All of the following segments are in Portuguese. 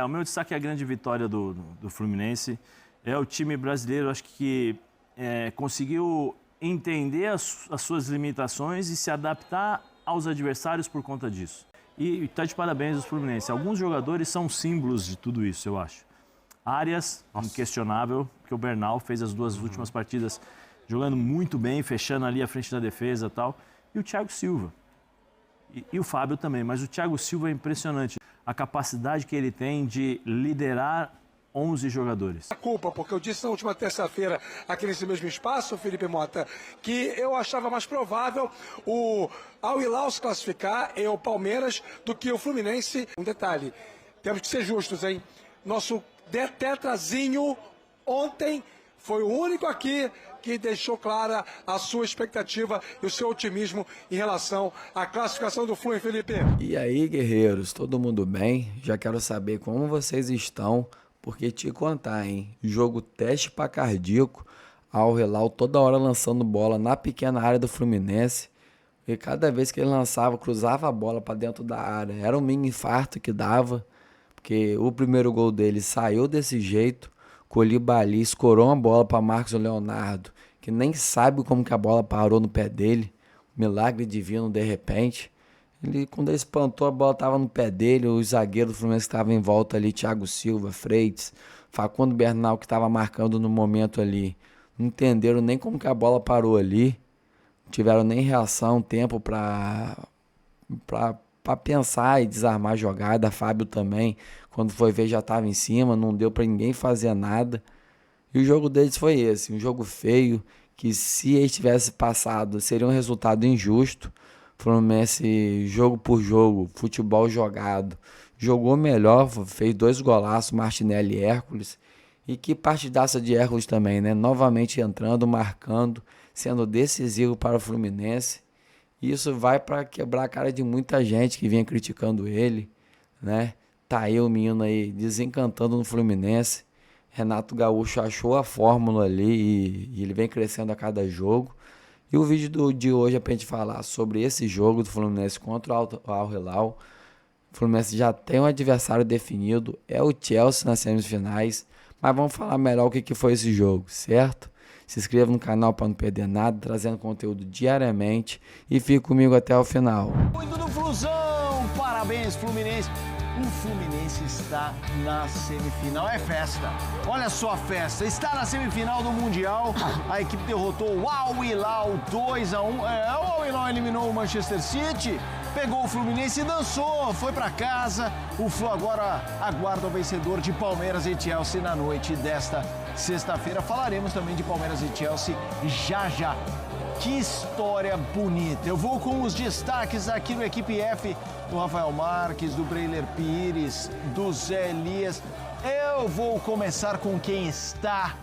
O meu destaque é a grande vitória do Fluminense. É o time brasileiro, acho que conseguiu entender as suas limitações e se adaptar aos adversários por conta disso. E está de parabéns os Fluminenses. Alguns jogadores são símbolos de tudo isso, eu acho. Arias, inquestionável, porque o Bernal fez as duas últimas partidas jogando muito bem, fechando ali a frente da defesa e tal. E o Thiago Silva. E o Fábio também, mas o Thiago Silva é impressionante. A capacidade que ele tem de liderar 11 jogadores. A culpa, porque eu disse na última terça-feira, aqui nesse mesmo espaço, Felipe Mota, que eu achava mais provável o Al Hilal se classificar e o Palmeiras do que o Fluminense. Um detalhe, temos que ser justos, hein? Nosso tetrazinho ontem foi o único aqui que deixou clara a sua expectativa e o seu otimismo em relação à classificação do Flu, hein, Felipe? E aí, guerreiros, todo mundo bem? Já quero saber como vocês estão, porque te contar, hein? Jogo teste para cardíaco, Al Hilal toda hora lançando bola na pequena área do Fluminense, e cada vez que ele lançava, cruzava a bola para dentro da área. Era um mini infarto que dava, porque o primeiro gol dele saiu desse jeito. Koulibaly escorou uma bola para Marcos Leonardo, que nem sabe como que a bola parou no pé dele. Milagre divino de repente. Quando ele espantou, a bola estava no pé dele. O zagueiro do Fluminense que estava em volta ali, Thiago Silva, Freitas, Facundo Bernal, que estava marcando no momento ali. Não entenderam nem como que a bola parou ali. Não tiveram nem reação, tempo para pensar e desarmar a jogada. Fábio também, quando foi ver, já estava em cima, não deu para ninguém fazer nada. E o jogo deles foi esse, um jogo feio, que se eles tivessem passado, seria um resultado injusto. Fluminense, jogo por jogo, futebol jogado, jogou melhor, fez 2 golaços, Martinelli e Hércules. E que partidaça de Hércules também, né? Novamente entrando, marcando, sendo decisivo para o Fluminense. Isso vai para quebrar a cara de muita gente que vinha criticando ele, né? Tá aí o menino aí desencantando no Fluminense. Renato Gaúcho achou a fórmula ali e ele vem crescendo a cada jogo. E o vídeo de hoje é pra gente falar sobre esse jogo do Fluminense contra o Al Hilal. O Fluminense já tem um adversário definido, é o Chelsea nas semifinais. Mas vamos falar melhor o que foi esse jogo, certo? Se inscreva no canal para não perder nada, trazendo conteúdo diariamente. E fique comigo até o final. Muito do Flusão! Parabéns, Fluminense! O Fluminense está na semifinal, é festa. Olha só a festa, está na semifinal do Mundial. A equipe derrotou o Al Hilal 2-1. O Al Hilal eliminou o Manchester City, pegou o Fluminense e dançou, foi para casa. O Flu agora aguarda o vencedor de Palmeiras e Chelsea na noite desta sexta-feira. Falaremos também de Palmeiras e Chelsea já já. Que história bonita. Eu vou com os destaques aqui no Equipe F, do Rafael Marques, do Breiler Pires, do Zé Elias. Eu vou começar com quem está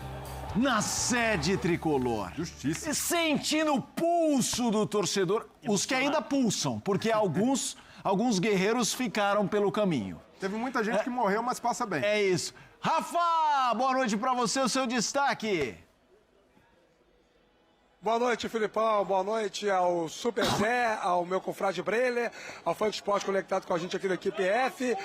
na sede tricolor. Justiça. Sentindo o pulso do torcedor, os que ainda pulsam, porque alguns guerreiros ficaram pelo caminho. Teve muita gente que morreu, mas passa bem. É isso. Rafa, boa noite pra você, o seu destaque. Boa noite, Filipão. Boa noite ao Super Zé, ao meu confrade Breiler, ao Funk Sport conectado com a gente aqui da Equipe F.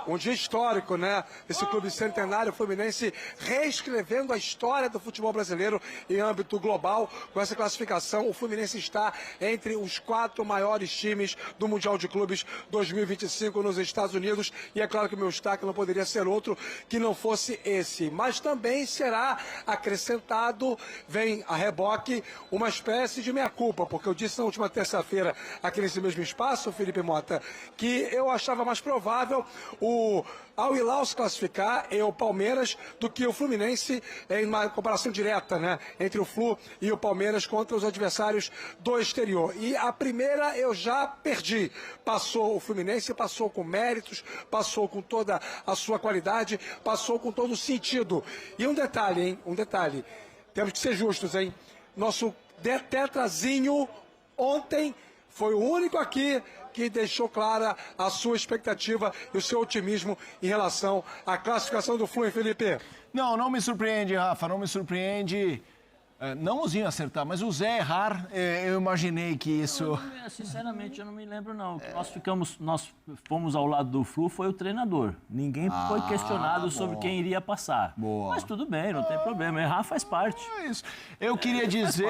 Um dia histórico, né? Esse clube centenário Fluminense reescrevendo a história do futebol brasileiro em âmbito global. Com essa classificação, o Fluminense está entre os 4 maiores times do Mundial de Clubes 2025 nos Estados Unidos. E é claro que o meu destaque não poderia ser outro que não fosse esse. Mas também será acrescentado, vem a reboque, uma espécie de meia-culpa, porque eu disse na última terça-feira, aqui nesse mesmo espaço, Felipe Mota, que eu achava mais provável o Al Hilal se classificar e o Palmeiras do que o Fluminense, em uma comparação direta, né, entre o Flu e o Palmeiras contra os adversários do exterior. E a primeira eu já perdi. Passou o Fluminense, passou com méritos, passou com toda a sua qualidade, passou com todo o sentido. E um detalhe, hein, um detalhe. Temos que ser justos, hein? Nosso tetrazinho ontem foi o único aqui que deixou clara a sua expectativa e o seu otimismo em relação à classificação do Flu, hein, Felipe? Não me surpreende, Rafa, não me surpreende. Não o Zinho acertar, mas o Zé errar, eu imaginei que isso... Sinceramente, eu não me lembro, não. O que nós fomos ao lado do Flu foi o treinador. Ninguém foi questionado sobre quem iria passar. Boa. Mas tudo bem, não tem problema. Errar faz parte. É isso. Eu queria dizer,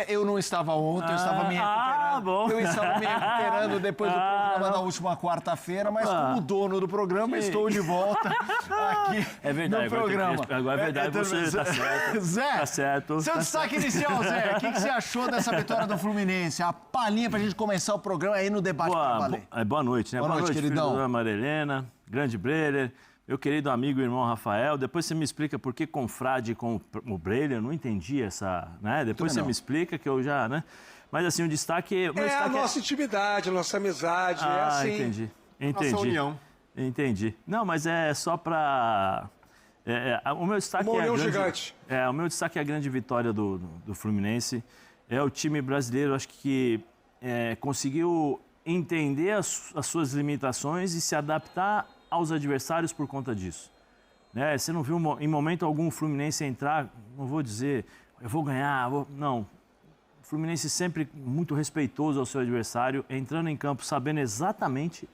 eu não estava ontem, eu estava me recuperando. Bom. Eu estava me recuperando depois do programa da última quarta-feira, mas como dono do programa, estou de volta aqui verdade, no programa. Agora é verdade, você está certo. Zé, tá certo. Seu destaque inicial, Zé, o que você achou dessa vitória do Fluminense? A palhinha pra gente começar o programa aí no debate pra valer. Boa noite, né? Boa noite, queridão. Filho da Marilena, grande Breler, meu querido amigo e irmão Rafael. Depois você me explica por que confrade com o Breler, eu não entendi essa, né? Depois você me explica que eu já, né? Mas assim, o destaque... A nossa intimidade, nossa amizade, é assim. Entendi. Nossa união. Entendi. Não, mas é só pra... o meu destaque Uma união gigante. O meu destaque é a grande vitória do Fluminense. É o time brasileiro, acho que conseguiu entender as suas limitações e se adaptar aos adversários por conta disso. Né? Você não viu em momento algum o Fluminense entrar, não vou dizer, eu vou ganhar, não. O Fluminense sempre muito respeitoso ao seu adversário, entrando em campo sabendo exatamente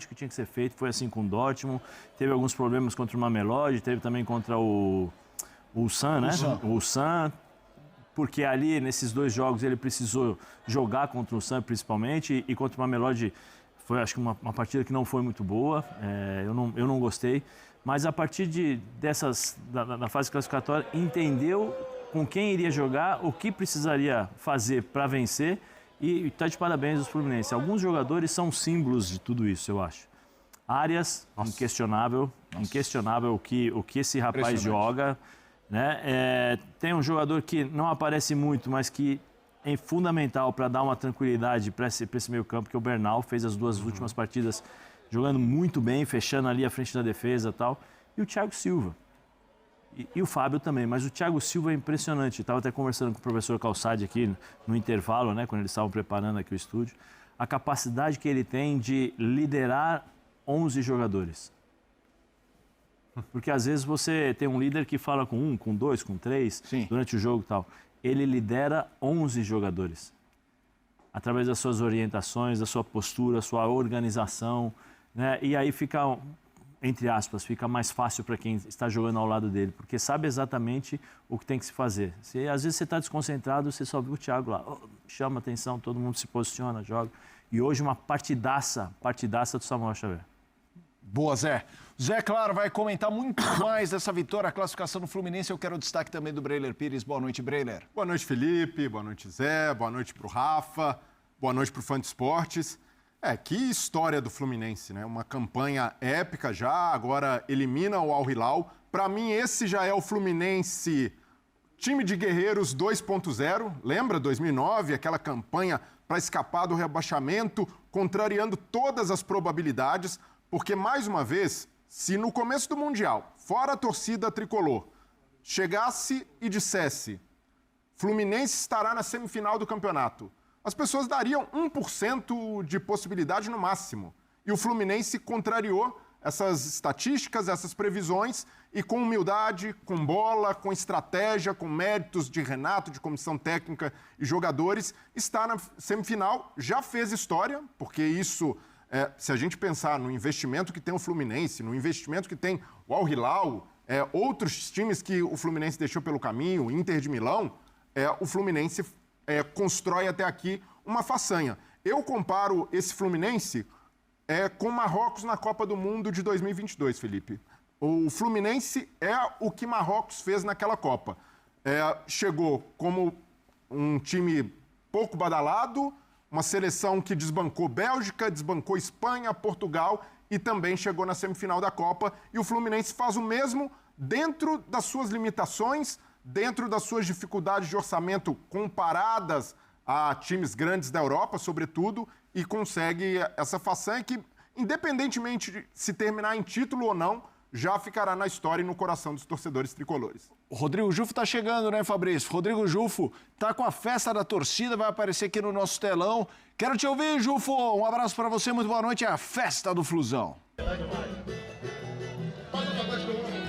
o que tinha que ser feito. Foi assim com o Dortmund, teve alguns problemas contra o Mamelodi, teve também contra o Ulsan, né? O Ulsan, porque ali nesses dois jogos ele precisou jogar contra o Ulsan principalmente e contra o Mamelodi foi, acho que uma partida que não foi muito boa, eu não gostei, mas a partir da fase classificatória entendeu com quem iria jogar, o que precisaria fazer para vencer e está de parabéns os Fluminenses. Alguns jogadores são símbolos de tudo isso, eu acho. Arias, inquestionável o que esse rapaz joga. Né? Tem um jogador que não aparece muito, mas que é fundamental para dar uma tranquilidade para esse meio campo, que é o Bernal, fez as duas últimas partidas jogando muito bem, fechando ali a frente da defesa e tal. E o Thiago Silva. E o Fábio também, mas o Thiago Silva é impressionante. Estava até conversando com o professor Calçade aqui no intervalo, né, quando eles estavam preparando aqui o estúdio. A capacidade que ele tem de liderar 11 jogadores. Porque às vezes você tem um líder que fala com um, com dois, com três, durante o jogo e tal. Ele lidera 11 jogadores. Através das suas orientações, da sua postura, sua organização. Né? E aí fica... entre aspas, fica mais fácil para quem está jogando ao lado dele, porque sabe exatamente o que tem que se fazer. Às vezes você está desconcentrado, você só viu o Thiago lá, chama atenção, todo mundo se posiciona, joga. E hoje uma partidaça do Samuel Xavier. Boa, Zé. Zé, claro, vai comentar muito mais dessa vitória, a classificação do Fluminense. Eu quero o destaque também do Breler Pires. Boa noite, Breler. Boa noite, Felipe. Boa noite, Zé. Boa noite para o Rafa. Boa noite para o Fã de Esportes. Que história do Fluminense, né? Uma campanha épica já, agora elimina o Al Hilal. Para mim, esse já é o Fluminense time de guerreiros 2.0. Lembra 2009, aquela campanha para escapar do rebaixamento, contrariando todas as probabilidades, porque, mais uma vez, se no começo do Mundial, fora a torcida tricolor, chegasse e dissesse Fluminense estará na semifinal do campeonato, as pessoas dariam 1% de possibilidade no máximo. E o Fluminense contrariou essas estatísticas, essas previsões, e com humildade, com bola, com estratégia, com méritos de Renato, de comissão técnica e jogadores, está na semifinal, já fez história, porque isso, se a gente pensar no investimento que tem o Fluminense, no investimento que tem o Al Hilal, outros times que o Fluminense deixou pelo caminho, o Inter de Milão, o Fluminense constrói até aqui uma façanha. Eu comparo esse Fluminense com Marrocos na Copa do Mundo de 2022, Felipe. O Fluminense é o que Marrocos fez naquela Copa. Chegou como um time pouco badalado, uma seleção que desbancou Bélgica, desbancou Espanha, Portugal e também chegou na semifinal da Copa. E o Fluminense faz o mesmo dentro das suas limitações, dentro das suas dificuldades de orçamento comparadas a times grandes da Europa, sobretudo, e consegue essa façanha que, independentemente de se terminar em título ou não, já ficará na história e no coração dos torcedores tricolores. O Rodrigo Jufo tá chegando, né, Fabrício? Rodrigo Jufo tá com a festa da torcida, vai aparecer aqui no nosso telão. Quero te ouvir, Jufo. Um abraço para você, muito boa noite. É a festa do Flusão.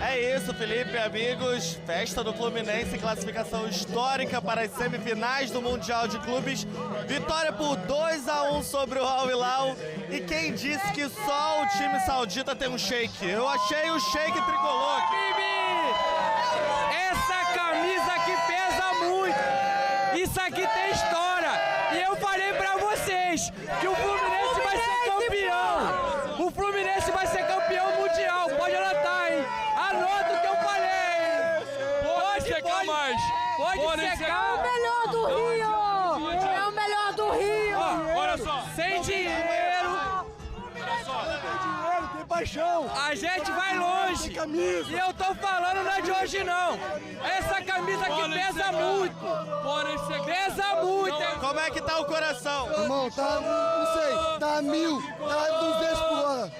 É isso, Felipe, amigos. Festa do Fluminense, classificação histórica para as semifinais do Mundial de Clubes. Vitória por 2-1 sobre o Al Hilal. E quem disse que só o time saudita tem um shake? Eu achei o shake tricolor aqui. Essa camisa aqui pesa muito. Isso aqui tem história. E eu falei pra vocês que o Fluminense vai ser campeão. O Fluminense vai ser campeão mundial. Pode anotar, hein? Anota o que eu falei. Pode secar mais. Pode secar. É o melhor do Rio. É o melhor do Rio. Olha só. Sem dinheiro. Tem paixão. A gente vai longe. E eu tô falando não é de hoje, não. Essa camisa aqui pesa muito. Pesa muito. Como é que tá o coração? Irmão, tá, não sei, tá a 1000, tá 200 por hora.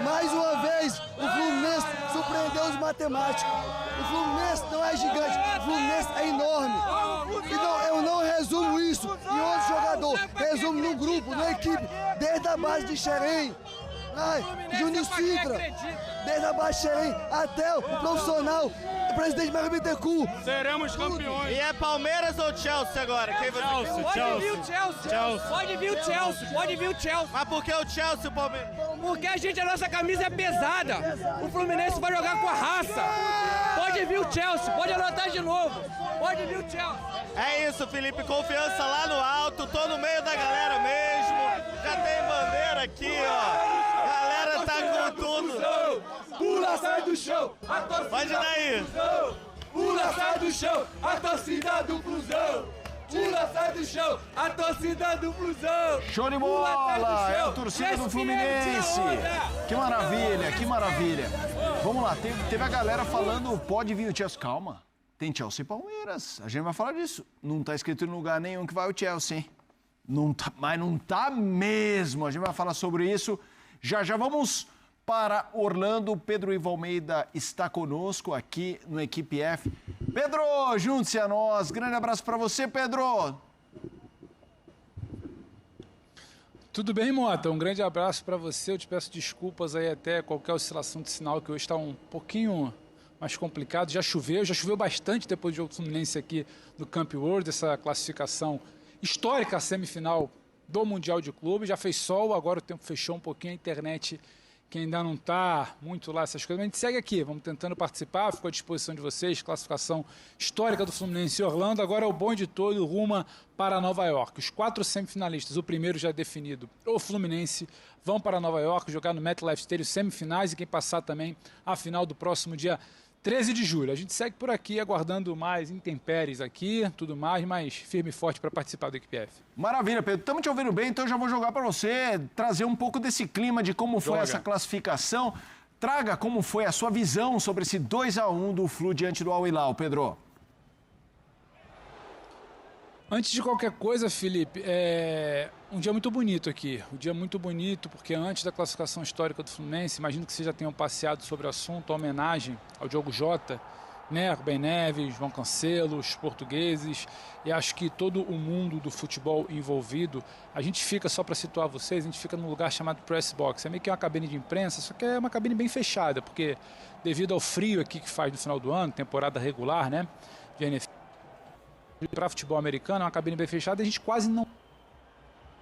Mais uma vez, o Fluminense surpreendeu os matemáticos. O Fluminense não é gigante, o Fluminense é enorme. E não, eu não resumo isso em outro jogador, resumo num grupo, numa equipe, desde a base de Xerém. Júnior Sintra, desde a base de Xerém até o profissional, o presidente Mário Bittencourt. Seremos campeões. E é Palmeiras ou Chelsea agora? Quem você quer? Pode vir o Chelsea. Pode vir o Chelsea. Pode vir o Chelsea. Mas por que o Chelsea e o Palmeiras? Porque a nossa camisa é pesada. O Fluminense vai jogar com a raça. Pode vir o Chelsea. Pode anotar de novo. Pode vir o Chelsea. É isso, Felipe. Confiança lá no alto. Tô no meio da galera mesmo. Já tem bandeira aqui, ó. Galera tá com tudo. Pula, sai do chão. Pode daí. Pula, sai do chão. A torcida do Flusão. Pula, sai do chão. A torcida do Flusão. Show de bola! É a torcida do Fluminense. Que maravilha, que maravilha. Vamos lá, teve a galera falando, pode vir o Chelsea. Calma, tem Chelsea e Palmeiras. A gente vai falar disso. Não tá escrito em lugar nenhum que vai o Chelsea, hein? Não tá, mas não tá mesmo. A gente vai falar sobre isso. Já vamos para Orlando. Pedro Ivo Almeida está conosco aqui no Equipe F. Pedro, junte-se a nós. Grande abraço para você, Pedro. Tudo bem, Mota? Um grande abraço para você. Eu te peço desculpas aí até qualquer oscilação de sinal, que hoje está um pouquinho mais complicado. Já choveu bastante depois do jogo do Fluminense aqui no Camp World, essa classificação histórica, a semifinal do Mundial de Clube. Já fez sol, agora o tempo fechou um pouquinho, a internet que ainda não está muito lá, essas coisas. Mas a gente segue aqui, vamos tentando participar, ficou à disposição de vocês, classificação histórica do Fluminense e Orlando. Agora é o bonde todo, rumo para Nova York. Os 4 semifinalistas, o primeiro já definido, o Fluminense, vão para Nova York jogar no MetLife Stadium semifinais, e quem passar também a final do próximo dia 13 de julho. A gente segue por aqui, aguardando mais intempéries aqui, tudo mais, mas firme e forte para participar do Equipe F. Maravilha, Pedro. Estamos te ouvindo bem, então eu já vou jogar para você, trazer um pouco desse clima de como foi essa classificação. Traga como foi a sua visão sobre esse 2-1 do Flu diante do Al Hilal, Pedro. Antes de qualquer coisa, Felipe, um dia muito bonito aqui. Um dia muito bonito porque antes da classificação histórica do Fluminense, imagino que vocês já tenham passeado sobre o assunto, a homenagem ao Diogo Jota, né? Rubem Neves, João Cancelo, os portugueses, e acho que todo o mundo do futebol envolvido. A gente fica, só para situar vocês, a gente fica num lugar chamado Press Box. É meio que uma cabine de imprensa, só que é uma cabine bem fechada, porque devido ao frio aqui que faz no final do ano, temporada regular, né? De NFL, para futebol americano, é uma cabine bem fechada, a gente quase não...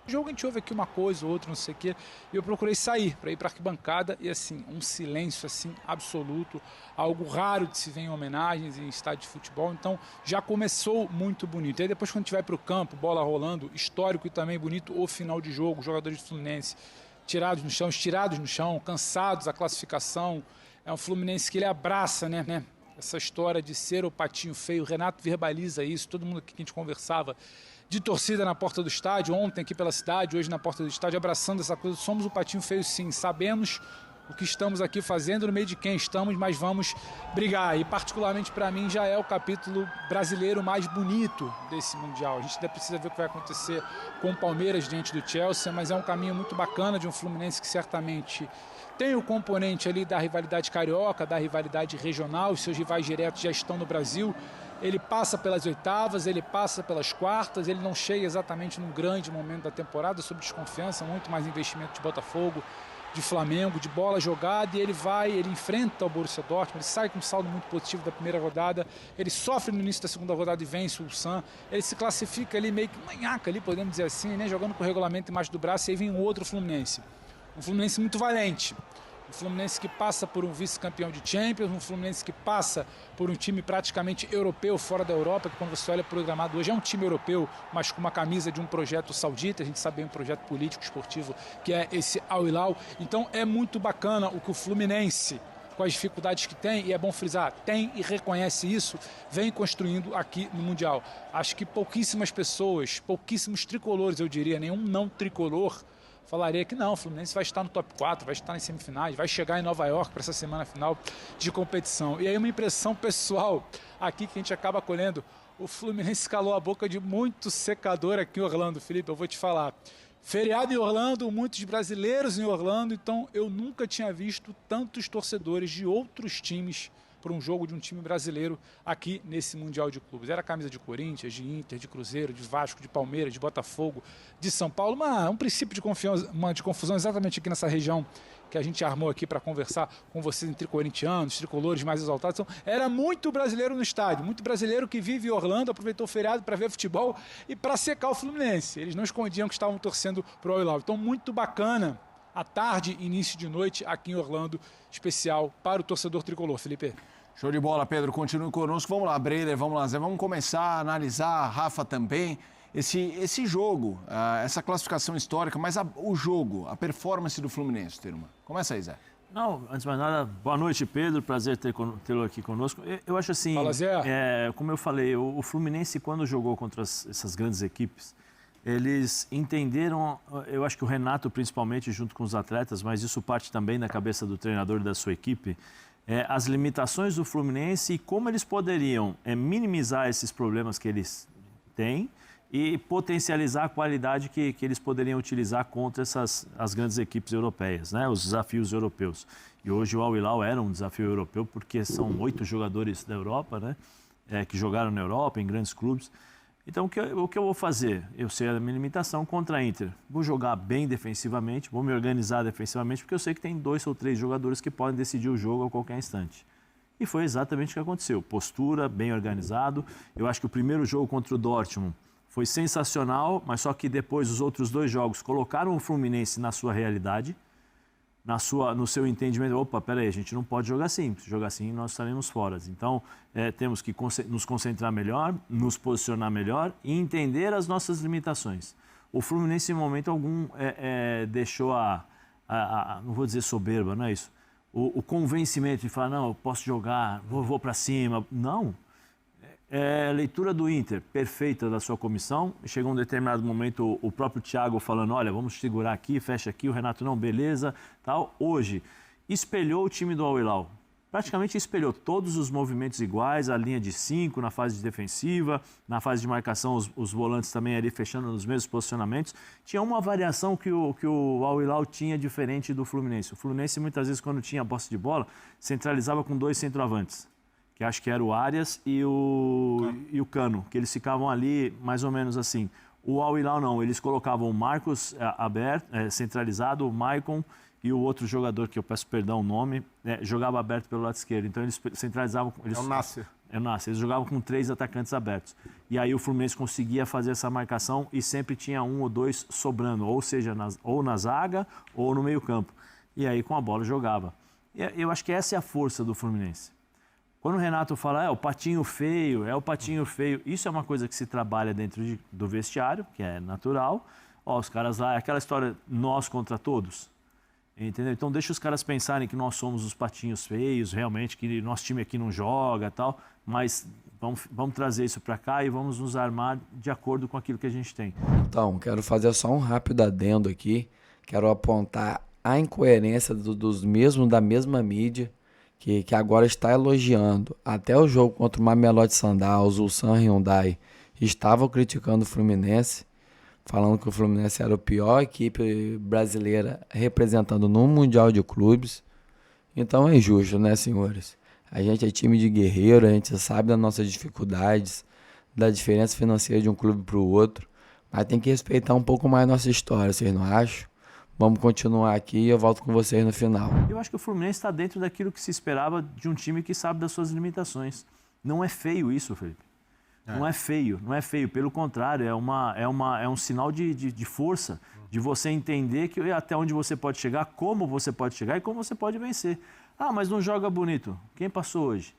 No jogo a gente ouve aqui uma coisa ou outra, não sei o quê, e eu procurei sair para ir para a arquibancada e assim, um silêncio assim absoluto, algo raro de se ver em homenagens em estádio de futebol, então já começou muito bonito. E aí depois quando a gente vai para o campo, bola rolando, histórico e também bonito o final de jogo, jogadores do Fluminense tirados no chão, estirados no chão, cansados, a classificação, é um Fluminense que ele abraça, né? Essa história de ser o patinho feio, o Renato verbaliza isso, todo mundo aqui que a gente conversava, de torcida na porta do estádio, ontem aqui pela cidade, hoje na porta do estádio, abraçando essa coisa, somos o patinho feio sim, sabemos o que estamos aqui fazendo, no meio de quem estamos, mas vamos brigar, e particularmente para mim já é o capítulo brasileiro mais bonito desse Mundial. A gente ainda precisa ver o que vai acontecer com o Palmeiras diante do Chelsea, mas é um caminho muito bacana de um Fluminense que certamente tem o componente ali da rivalidade carioca, da rivalidade regional, os seus rivais diretos já estão no Brasil. Ele passa pelas oitavas, ele passa pelas quartas, ele não chega exatamente num grande momento da temporada, sob desconfiança, muito mais investimento de Botafogo, de Flamengo, de bola jogada, e ele enfrenta o Borussia Dortmund, ele sai com um saldo muito positivo da primeira rodada, ele sofre no início da segunda rodada e vence o Ulsan, ele se classifica ali meio que manhaca ali, podemos dizer assim, né, jogando com o regulamento embaixo do braço, e aí vem um outro Fluminense. Um Fluminense muito valente. Um Fluminense que passa por um vice-campeão de Champions, um Fluminense que passa por um time praticamente europeu fora da Europa, que quando você olha para o gramado hoje é um time europeu, mas com uma camisa de um projeto saudita, a gente sabe bem, um projeto político, esportivo, que é esse Al Hilal. Então é muito bacana o que o Fluminense, com as dificuldades que tem, e é bom frisar, tem e reconhece isso, vem construindo aqui no Mundial. Acho que pouquíssimas pessoas, pouquíssimos tricolores, eu diria, nenhum não tricolor, falaria que não, o Fluminense vai estar no top 4, vai estar nas semifinais, vai chegar em Nova York para essa semana final de competição. E aí uma impressão pessoal aqui que a gente acaba colhendo, o Fluminense calou a boca de muito secador aqui em Orlando, Felipe, eu vou te falar. Feriado em Orlando, muitos brasileiros em Orlando, então eu nunca tinha visto tantos torcedores de outros times por um jogo de um time brasileiro aqui nesse Mundial de Clubes. Era a camisa de Corinthians, de Inter, de Cruzeiro, de Vasco, de Palmeiras, de Botafogo, de São Paulo. Um princípio de confusão exatamente aqui nessa região que a gente armou aqui para conversar com vocês entre corintianos, tricolores mais exaltados. Então, era muito brasileiro no estádio, muito brasileiro que vive em Orlando, aproveitou o feriado para ver futebol e para secar o Fluminense. Eles não escondiam que estavam torcendo para o Al Hilal. Então, muito bacana a tarde, início de noite aqui em Orlando, especial para o torcedor tricolor. Felipe. Show de bola, Pedro. Continue conosco. Vamos lá, Breler, vamos lá, Zé. Vamos começar a analisar, Rafa também, esse jogo, essa classificação histórica, mas o jogo, a performance do Fluminense, turma. Começa aí, Zé. Não, antes de mais nada, boa noite, Pedro. Prazer tê-lo aqui conosco. Eu acho assim, fala, Zé. Como eu falei, o Fluminense, quando jogou contra essas grandes equipes, eles entenderam, eu acho que o Renato principalmente, junto com os atletas, mas isso parte também da cabeça do treinador e da sua equipe, as limitações do Fluminense e como eles poderiam minimizar esses problemas que eles têm e potencializar a qualidade que eles poderiam utilizar contra as grandes equipes europeias, né? Os desafios europeus. E hoje o Al Hilal era um desafio europeu porque são 8 jogadores da Europa, né? Que jogaram na Europa, em grandes clubes. Então, o que eu vou fazer? Eu sei a minha limitação contra a Inter. Vou jogar bem defensivamente, vou me organizar defensivamente, porque eu sei que tem 2 ou 3 jogadores que podem decidir o jogo a qualquer instante. E foi exatamente o que aconteceu. Postura, bem organizado. Eu acho que o primeiro jogo contra o Dortmund foi sensacional, mas só que depois os outros 2 jogos colocaram o Fluminense na sua realidade, no seu entendimento. Opa, peraí, a gente não pode jogar assim. Se jogar assim, nós estaremos fora. Então, temos que nos concentrar melhor, nos posicionar melhor e entender as nossas limitações. O Fluminense, em momento algum, deixou não vou dizer soberba, não é isso? O convencimento de falar, não, eu posso jogar, vou para cima. Não. Leitura do Inter, perfeita da sua comissão. Chegou um determinado momento, o próprio Thiago falando, olha, vamos segurar aqui, fecha aqui, o Renato não, beleza, tal. Hoje, espelhou o time do Al Hilal. Praticamente espelhou todos os movimentos iguais, a linha de 5 na fase defensiva, na fase de marcação, os volantes também ali fechando nos mesmos posicionamentos. Tinha uma variação que o Al Hilal tinha diferente do Fluminense. O Fluminense, muitas vezes, quando tinha a posse de bola, centralizava com 2 centroavantes, que acho que era o Arias e o Cano, que eles ficavam ali mais ou menos assim. O Al Hilal não, eles colocavam o Marcos aberto, centralizado, o Maicon e o outro jogador, que eu peço perdão o nome, jogava aberto pelo lado esquerdo. Então eles centralizavam... É o Nasser. Eles jogavam com 3 atacantes abertos. E aí o Fluminense conseguia fazer essa marcação e sempre tinha 1 ou 2 sobrando, ou seja, ou na zaga ou no meio campo. E aí com a bola jogava. E eu acho que essa é a força do Fluminense. Quando o Renato fala, o patinho feio, isso é uma coisa que se trabalha dentro do vestiário, que é natural. Os caras lá, aquela história nós contra todos, entendeu? Então deixa os caras pensarem que nós somos os patinhos feios, realmente, que nosso time aqui não joga, tal, mas vamos trazer isso para cá e vamos nos armar de acordo com aquilo que a gente tem. Então, quero fazer só um rápido adendo aqui, quero apontar a incoerência da mesma mídia, que agora está elogiando. Até o jogo contra o Mamelodi Sundowns, o Ulsan Hyundai, estavam criticando o Fluminense, falando que o Fluminense era a pior equipe brasileira representando no Mundial de Clubes. Então é justo, né, senhores? A gente é time de guerreiro, a gente sabe das nossas dificuldades, da diferença financeira de um clube para o outro, mas tem que respeitar um pouco mais a nossa história, vocês não acham? Vamos continuar aqui e eu volto com vocês no final. Eu acho que o Fluminense está dentro daquilo que se esperava de um time que sabe das suas limitações. Não é feio isso, Felipe. Não é feio, não é feio. Pelo contrário, é um sinal de força, de você entender que até onde você pode chegar, como você pode chegar e como você pode vencer. Ah, mas não joga bonito. Quem passou hoje?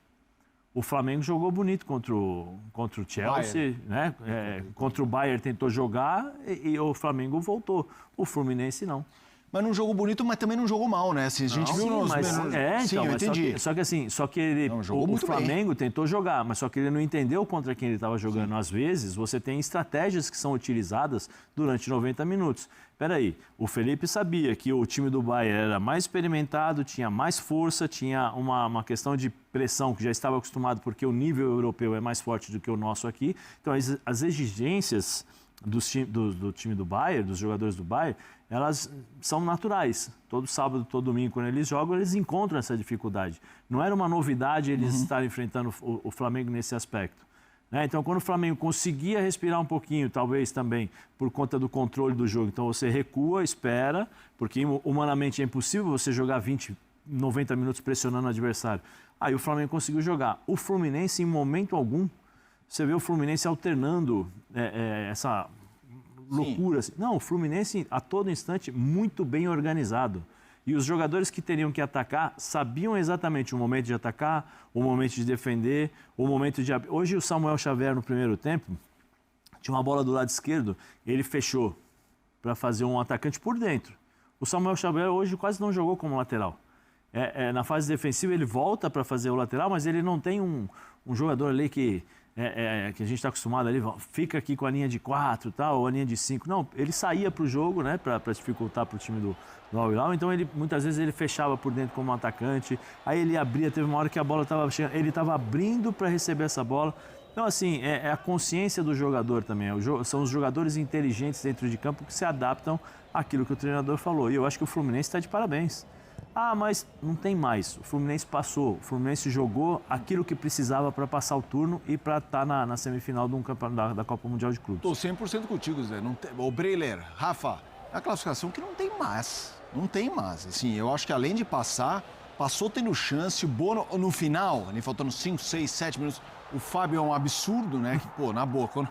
O Flamengo jogou bonito contra o Chelsea, né? Contra o Bayern tentou jogar e o Flamengo voltou. O Fluminense não. Mas não jogou bonito, mas também não jogou mal, né? Assim, a gente viu nos... Sim, eu entendi. Só que ele, não, o Flamengo tentou jogar, mas só que ele não entendeu contra quem ele estava jogando. Sim. Às vezes, você tem estratégias que são utilizadas durante 90 minutos. Peraí, o Felipe sabia que o time do Bayern era mais experimentado, tinha mais força, tinha uma questão de pressão que já estava acostumado, porque o nível europeu é mais forte do que o nosso aqui. Então, as exigências do time do Bayern, dos jogadores do Bayern, elas são naturais. Todo sábado, todo domingo, quando eles jogam, eles encontram essa dificuldade. Não era uma novidade eles estarem enfrentando o Flamengo nesse aspecto. Né? Então, quando o Flamengo conseguia respirar um pouquinho, talvez também por conta do controle do jogo, então você recua, espera, porque humanamente é impossível você jogar 90 minutos pressionando o adversário. Aí o Flamengo conseguiu jogar. O Fluminense, em momento algum, você vê o Fluminense alternando essa loucura. Assim. Não, o Fluminense, a todo instante, muito bem organizado. E os jogadores que teriam que atacar sabiam exatamente o momento de atacar, o momento de defender, o momento de... Hoje o Samuel Xavier, no primeiro tempo, tinha uma bola do lado esquerdo, ele fechou para fazer um atacante por dentro. O Samuel Xavier hoje quase não jogou como lateral. Na fase defensiva ele volta para fazer o lateral, mas ele não tem um jogador ali que a gente está acostumado ali, fica aqui com a linha de 4 tal, ou a linha de 5. Não, ele saía para o jogo, né, para dificultar para o time do Al-Hilal. Então, muitas vezes ele fechava por dentro como um atacante, aí ele abria, teve uma hora que a bola estava chegando, ele estava abrindo para receber essa bola. Então, assim, é a consciência do jogador também. São os jogadores inteligentes dentro de campo que se adaptam àquilo que o treinador falou. E eu acho que o Fluminense está de parabéns. Ah, mas não tem mais. O Fluminense passou. O Fluminense jogou aquilo que precisava para passar o turno e para estar na semifinal de um campeonato da Copa Mundial de Clubes. Estou 100% contigo, Zé. O Breiler, Rafa, é a classificação que não tem mais. Não tem mais. Assim, eu acho que além de passou tendo chance. O Bono, no final, ali faltando 5, 6, 7 minutos, o Fábio é um absurdo, né? Que, pô, na boa, quando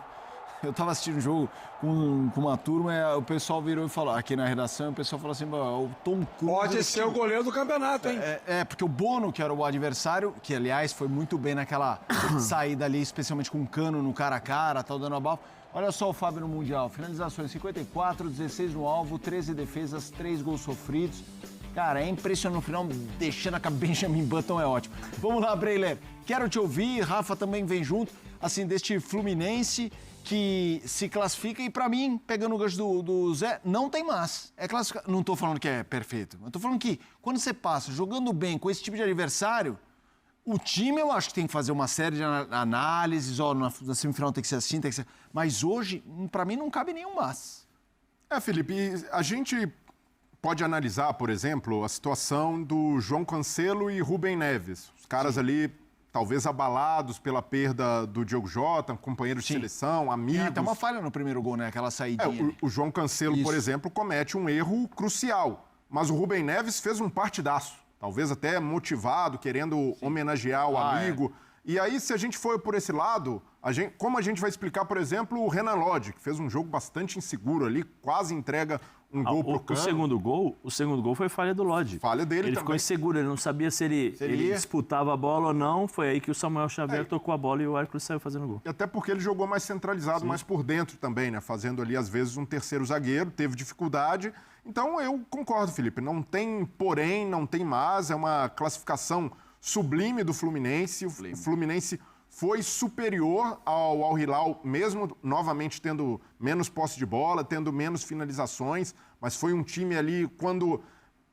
eu tava assistindo o jogo com uma turma, o pessoal virou e falou, aqui na redação, o pessoal falou assim, o Tom Cruise... Pode ser o goleiro do campeonato, hein? Porque o Bono, que era o adversário, que aliás foi muito bem naquela saída ali, especialmente com o Cano no cara a cara, tal, dando a bala. Olha só o Fábio no Mundial, finalizações 54, 16 no alvo, 13 defesas, 3 gols sofridos. Cara, é impressionante no final, deixando a Benjamin Button é ótimo. Vamos lá, Breiler, quero te ouvir, Rafa também vem junto, assim, deste Fluminense que se classifica e, pra mim, pegando o gancho do Zé, não tem mais. Não tô falando que é perfeito, eu tô falando que quando você passa jogando bem com esse tipo de adversário, o time eu acho que tem que fazer uma série de análises, na semifinal tem que ser assim, tem que ser... Mas hoje, pra mim, não cabe nenhum mas. Felipe, a gente pode analisar, por exemplo, a situação do João Cancelo e Rubem Neves. Os caras ali... talvez abalados pela perda do Diogo Jota, companheiro de seleção, amigos. Tem até uma falha no primeiro gol, né? Aquela saídinha. O João Cancelo, por exemplo, comete um erro crucial. Mas o Rubem Neves fez um partidaço. Talvez até motivado, querendo homenagear o amigo. E aí, se a gente for por esse lado, como a gente vai explicar, por exemplo, o Renan Lodge, que fez um jogo bastante inseguro ali, quase entrega um gol pro Cano. O segundo gol foi falha do Lodge. Falha dele também. Ele ficou inseguro, ele não sabia se ele disputava a bola ou não. Foi aí que o Samuel Xavier tocou a bola e o Hércules saiu fazendo gol. E até porque ele jogou mais centralizado, mais por dentro também, né? Fazendo ali, às vezes, um terceiro zagueiro, teve dificuldade. Então, eu concordo, Felipe. Não tem porém, não tem mas. É uma classificação sublime do Fluminense. O Fluminense foi superior ao Al-Hilal, mesmo novamente tendo menos posse de bola, tendo menos finalizações, mas foi um time ali quando,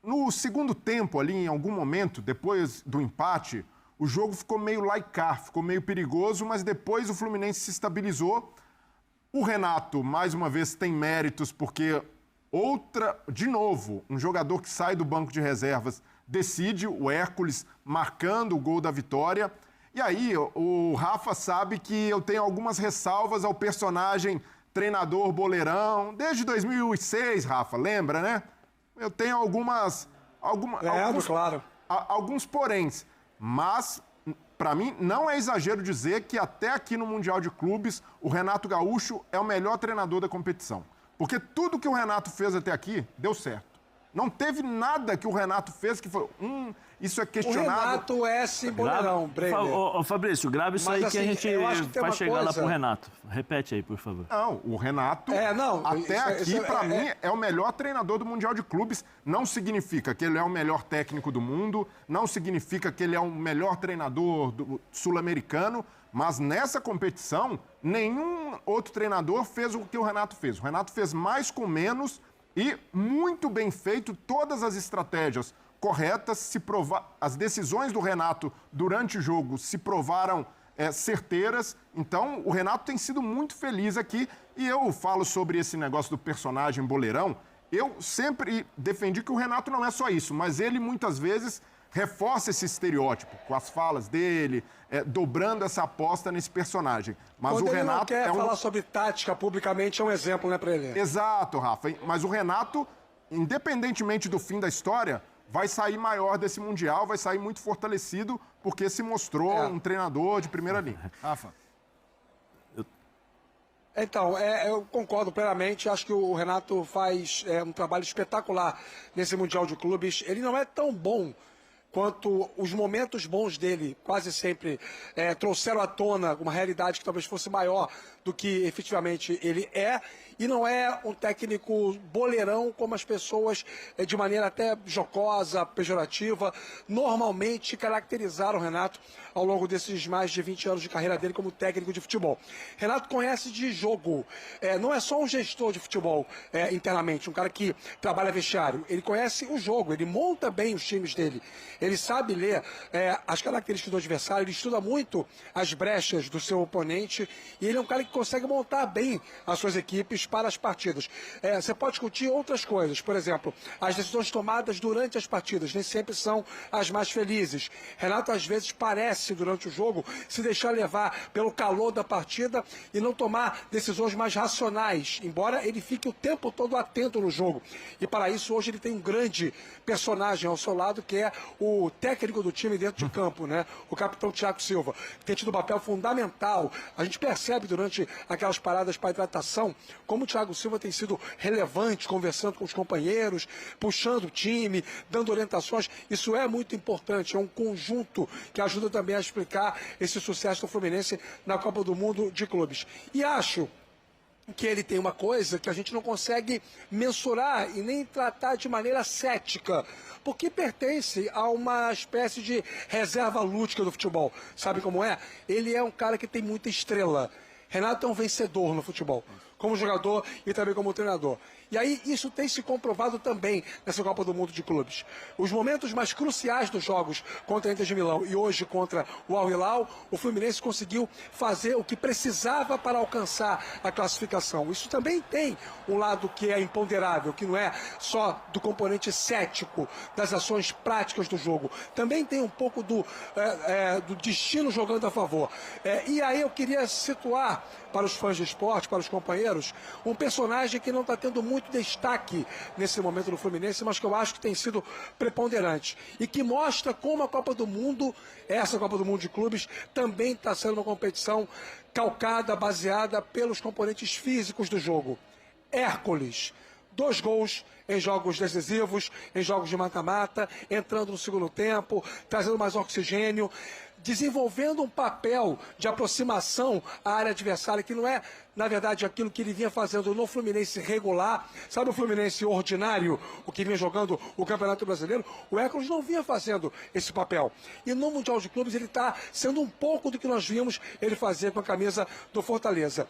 no segundo tempo ali, em algum momento, depois do empate, o jogo ficou meio laicar, ficou meio perigoso, mas depois o Fluminense se estabilizou. O Renato, mais uma vez, tem méritos, porque de novo, um jogador que sai do banco de reservas decide, o Hércules marcando o gol da vitória. E aí, o Rafa sabe que eu tenho algumas ressalvas ao personagem treinador boleirão, desde 2006, Rafa, lembra, né? Eu tenho alguns poréns, mas para mim não é exagero dizer que até aqui no Mundial de Clubes o Renato Gaúcho é o melhor treinador da competição. Porque tudo que o Renato fez até aqui deu certo. Não teve nada que o Renato fez que foi, isso é questionável. O Renato é simboleirão, Brenner. Fabrício, grave isso aí que a gente vai chegar lá pro Renato. Repete aí, por favor. Não, o Renato, até aqui, para mim, é o melhor treinador do Mundial de Clubes. Não significa que ele é o melhor técnico do mundo, não significa que ele é o melhor treinador sul-americano, mas nessa competição, nenhum outro treinador fez o que o Renato fez. O Renato fez mais com menos e muito bem feito, todas as estratégias corretas, as decisões do Renato durante o jogo se provaram certeiras. Então, o Renato tem sido muito feliz aqui. E eu falo sobre esse negócio do personagem boleirão. Eu sempre defendi que o Renato não é só isso, mas ele muitas vezes reforça esse estereótipo com as falas dele, dobrando essa aposta nesse personagem. Mas quando o ele Renato não quer falar sobre tática publicamente, é um exemplo, né, pra ele? Exato, Rafa. Mas o Renato, independentemente do fim da história, vai sair maior desse Mundial, vai sair muito fortalecido, porque se mostrou um treinador de primeira linha. Rafa. Então, eu concordo plenamente. Acho que o Renato faz um trabalho espetacular nesse Mundial de Clubes. Ele não é tão bom quanto os momentos bons dele quase sempre trouxeram à tona uma realidade que talvez fosse maior do que efetivamente ele é. E não é um técnico boleirão como as pessoas, de maneira até jocosa, pejorativa, normalmente caracterizaram o Renato ao longo desses mais de 20 anos de carreira dele como técnico de futebol. Renato conhece de jogo, não é só um gestor de futebol internamente, um cara que trabalha vestiário. Ele conhece o jogo, ele monta bem os times dele, ele sabe ler as características do adversário, ele estuda muito as brechas do seu oponente e ele é um cara que consegue montar bem as suas equipes para as partidas. Você pode discutir outras coisas, por exemplo, as decisões tomadas durante as partidas nem sempre são as mais felizes. Renato às vezes parece, durante o jogo, se deixar levar pelo calor da partida e não tomar decisões mais racionais, embora ele fique o tempo todo atento no jogo. E para isso hoje ele tem um grande personagem ao seu lado, que é o técnico do time dentro de campo, né? O capitão Thiago Silva, que tem tido um papel fundamental. A gente percebe durante aquelas paradas para hidratação como o Thiago Silva tem sido relevante, conversando com os companheiros, puxando o time, dando orientações. Isso é muito importante, é um conjunto que ajuda também a explicar esse sucesso do Fluminense na Copa do Mundo de Clubes. E acho que ele tem uma coisa que a gente não consegue mensurar e nem tratar de maneira cética, porque pertence a uma espécie de reserva lúdica do futebol. Sabe como é? Ele é um cara que tem muita estrela. Renato é um vencedor no futebol, como jogador e também como treinador. E aí isso tem se comprovado também nessa Copa do Mundo de Clubes. Os momentos mais cruciais dos jogos contra a Inter de Milão e hoje contra o Al Hilal, o Fluminense conseguiu fazer o que precisava para alcançar a classificação. Isso também tem um lado que é imponderável, que não é só do componente cético das ações práticas do jogo. Também tem um pouco do destino jogando a favor. E aí eu queria situar para os fãs de esporte, para os companheiros, um personagem que não está tendo muito destaque nesse momento no Fluminense, mas que eu acho que tem sido preponderante e que mostra como a Copa do Mundo, essa Copa do Mundo de Clubes, também está sendo uma competição calcada, baseada pelos componentes físicos do jogo. Hércules, 2 gols em jogos decisivos, em jogos de mata-mata, entrando no segundo tempo, trazendo mais oxigênio, desenvolvendo um papel de aproximação à área adversária, que não é, na verdade, aquilo que ele vinha fazendo no Fluminense regular. Sabe o Fluminense ordinário, o que vinha jogando o Campeonato Brasileiro? O Hércules não vinha fazendo esse papel. E no Mundial de Clubes ele está sendo um pouco do que nós vimos ele fazer com a camisa do Fortaleza.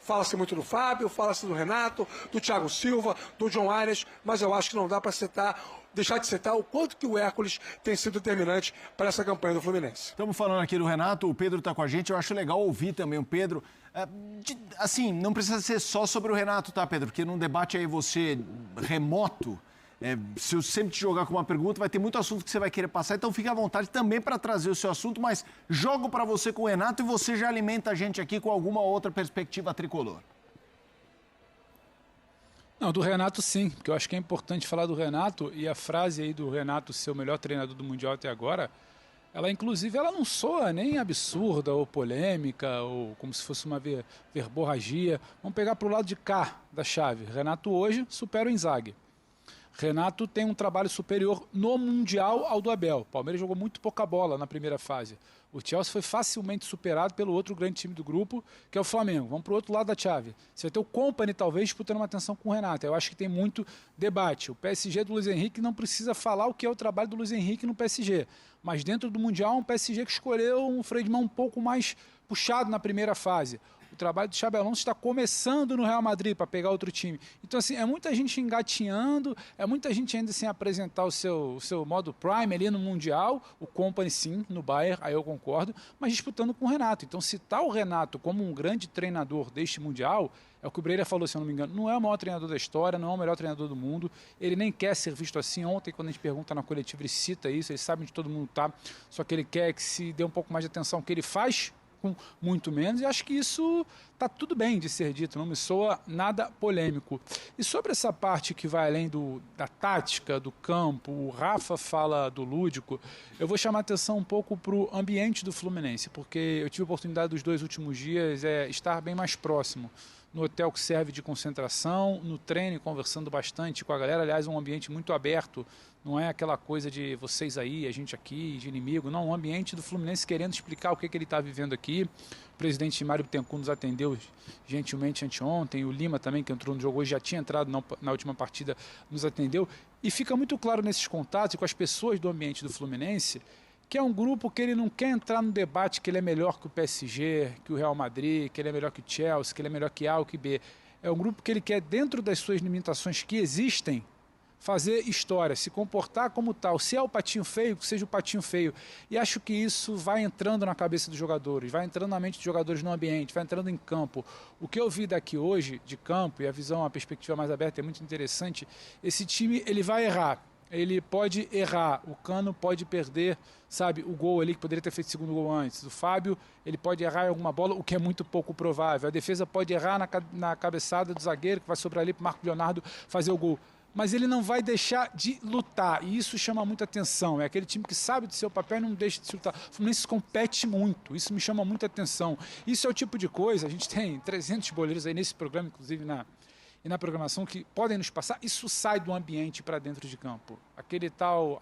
Fala-se muito do Fábio, fala-se do Renato, do Thiago Silva, do John Arias, mas eu acho que não dá para deixar de citar o quanto que o Hércules tem sido determinante para essa campanha do Fluminense. Estamos falando aqui do Renato, o Pedro está com a gente, eu acho legal ouvir também o Pedro. Assim, não precisa ser só sobre o Renato, tá, Pedro? Porque num debate aí você remoto, se eu sempre te jogar com uma pergunta, vai ter muito assunto que você vai querer passar, então fique à vontade também para trazer o seu assunto, mas jogo para você com o Renato e você já alimenta a gente aqui com alguma outra perspectiva tricolor. Não, do Renato sim, porque eu acho que é importante falar do Renato, e a frase aí do Renato ser o melhor treinador do Mundial até agora, ela inclusive ela não soa nem absurda ou polêmica, ou como se fosse uma verborragia. Vamos pegar para o lado de cá da chave. Renato hoje supera o Inzaghi. Renato tem um trabalho superior no Mundial ao do Abel. O Palmeiras jogou muito pouca bola na primeira fase. O Chelsea foi facilmente superado pelo outro grande time do grupo, que é o Flamengo. Vamos para o outro lado da chave. Você vai ter o Kompany, talvez, disputando uma atenção com o Renato. Eu acho que tem muito debate. O PSG do Luiz Henrique não precisa falar o que é o trabalho do Luiz Henrique no PSG. Mas dentro do Mundial, um PSG que escolheu um freio de mão um pouco mais puxado na primeira fase. O trabalho do Xabi Alonso está começando no Real Madrid para pegar outro time. Então, assim, é muita gente engatinhando, é muita gente ainda sem apresentar o seu modo prime ali no Mundial. O Kompany, sim, no Bayern, aí eu concordo, mas disputando com o Renato. Então, citar o Renato como um grande treinador deste Mundial, é o que o Breira falou, se eu não me engano, não é o maior treinador da história, não é o melhor treinador do mundo, ele nem quer ser visto assim. Ontem, quando a gente pergunta na coletiva, ele cita isso, ele sabe onde todo mundo está, só que ele quer que se dê um pouco mais de atenção ao que ele faz, com muito menos, e acho que isso está tudo bem de ser dito, não me soa nada polêmico. E sobre essa parte que vai além da tática, do campo, o Rafa fala do lúdico, eu vou chamar a atenção um pouco para o ambiente do Fluminense, porque eu tive a oportunidade dos 2 últimos dias estar bem mais próximo. No hotel que serve de concentração, no treino, conversando bastante com a galera. Aliás, um ambiente muito aberto, não é aquela coisa de vocês aí, a gente aqui, de inimigo. Não, um ambiente do Fluminense querendo explicar o que ele está vivendo aqui. O presidente Mário Bittencourt nos atendeu gentilmente anteontem. O Lima também, que entrou no jogo hoje, já tinha entrado na última partida, nos atendeu. E fica muito claro nesses contatos com as pessoas do ambiente do Fluminense que é um grupo que ele não quer entrar no debate que ele é melhor que o PSG, que o Real Madrid, que ele é melhor que o Chelsea, que ele é melhor que A ou que B. É um grupo que ele quer, dentro das suas limitações que existem, fazer história, se comportar como tal. Se é o patinho feio, que seja o patinho feio. E acho que isso vai entrando na cabeça dos jogadores, vai entrando na mente dos jogadores no ambiente, vai entrando em campo. O que eu vi daqui hoje, de campo, e a visão, a perspectiva mais aberta é muito interessante, esse time ele vai errar. Ele pode errar, o Cano pode perder, sabe, o gol ali que poderia ter feito o segundo gol antes. O Fábio, ele pode errar em alguma bola, o que é muito pouco provável. A defesa pode errar na cabeçada do zagueiro, que vai sobrar ali para o Marco Leonardo fazer o gol. Mas ele não vai deixar de lutar, e isso chama muita atenção. É aquele time que sabe do seu papel e não deixa de se lutar. O Fluminense compete muito, isso me chama muita atenção. Isso é o tipo de coisa, a gente tem 300 boleiros aí nesse programa, inclusive e na programação, que podem nos passar, isso sai do ambiente para dentro de campo.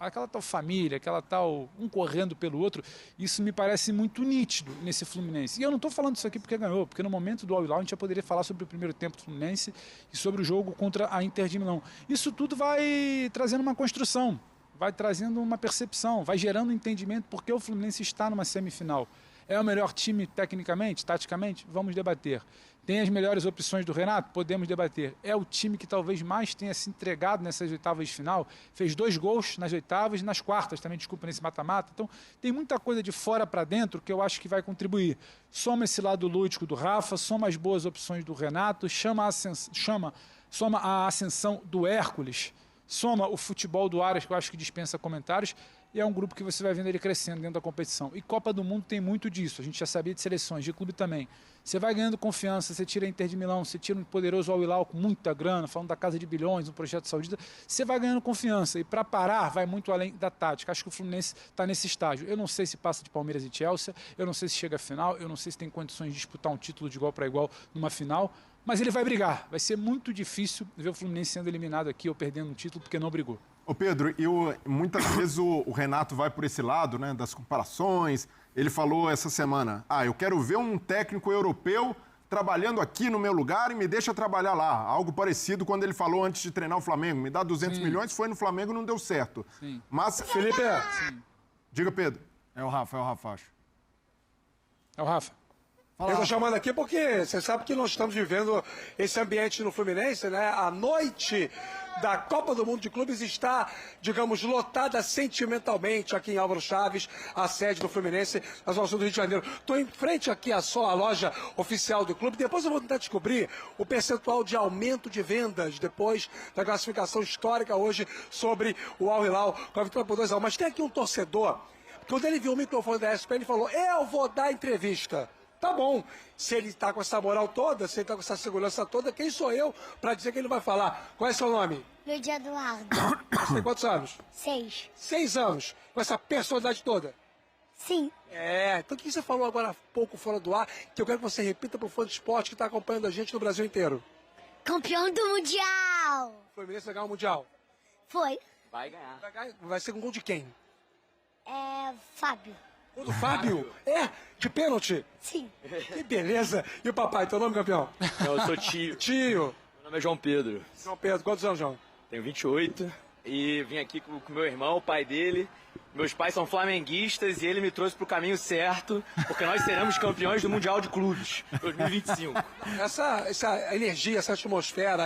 Aquela tal família, aquela tal um correndo pelo outro, isso me parece muito nítido nesse Fluminense. E eu não estou falando isso aqui porque ganhou, porque no momento do Al Hilal a gente já poderia falar sobre o primeiro tempo do Fluminense e sobre o jogo contra a Inter de Milão. Isso tudo vai trazendo uma construção, vai trazendo uma percepção, vai gerando um entendimento porque o Fluminense está numa semifinal. É o melhor time tecnicamente, taticamente? Vamos debater. Tem as melhores opções do Renato? Podemos debater. É o time que talvez mais tenha se entregado nessas oitavas de final. Fez 2 gols nas oitavas e nas quartas também, desculpa, nesse mata-mata. Então, tem muita coisa de fora para dentro que eu acho que vai contribuir. Soma esse lado lúdico do Rafa, soma as boas opções do Renato, soma a ascensão do Hércules, soma o futebol do Aras, que eu acho que dispensa comentários, e é um grupo que você vai vendo ele crescendo dentro da competição. E Copa do Mundo tem muito disso, a gente já sabia de seleções, de clube também. Você vai ganhando confiança, você tira a Inter de Milão, você tira um poderoso Al Hilal com muita grana, falando da casa de bilhões, um projeto saudita, você vai ganhando confiança. E para parar, vai muito além da tática. Acho que o Fluminense está nesse estágio. Eu não sei se passa de Palmeiras e Chelsea, eu não sei se chega à final, eu não sei se tem condições de disputar um título de igual para igual numa final, mas ele vai brigar. Vai ser muito difícil ver o Fluminense sendo eliminado aqui ou perdendo um título porque não brigou. Ô Pedro, muitas vezes o Renato vai por esse lado, né, das comparações. Ele falou essa semana, eu quero ver um técnico europeu trabalhando aqui no meu lugar e me deixa trabalhar lá. Algo parecido quando ele falou antes de treinar o Flamengo. Me dá 200 milhões, foi no Flamengo, não deu certo. Sim. Mas, Felipe, diga, Pedro. É o Rafa, acho. É o Rafa. Eu estou chamando aqui porque você sabe que nós estamos vivendo esse ambiente no Fluminense, né? A noite da Copa do Mundo de Clubes está, digamos, lotada sentimentalmente aqui em Álvaro Chaves, a sede do Fluminense, na Zona Sul do Rio de Janeiro. Estou em frente aqui à loja oficial do clube. Depois eu vou tentar descobrir o percentual de aumento de vendas depois da classificação histórica hoje sobre o Al Hilal com a vitória por 2-1. Mas tem aqui um torcedor, quando ele viu o microfone da ESPN, ele falou, eu vou dar entrevista. Tá bom. Se ele tá com essa moral toda, se ele tá com essa segurança toda, quem sou eu pra dizer que ele vai falar? Qual é seu nome? Lídia Eduardo. Você tem quantos anos? 6. 6 anos. Com essa personalidade toda. Sim. Então o que você falou agora há pouco fora do ar, que eu quero que você repita pro fã de esporte que tá acompanhando a gente no Brasil inteiro. Campeão do Mundial. O Fluminense vai ganhar o Mundial. Foi. Vai ganhar. Vai ser com gol de quem? Fábio. Gol do Fábio? De pênalti? Sim. Que beleza. E o papai, teu nome, campeão? Eu sou tio. Tio. Meu nome é João Pedro. João Pedro, quantos anos, João? Tenho 28 e vim aqui com meu irmão, o pai dele. Meus pais são flamenguistas e ele me trouxe pro caminho certo, porque nós seremos campeões do Mundial de Clubes 2025. Essa energia, essa atmosfera,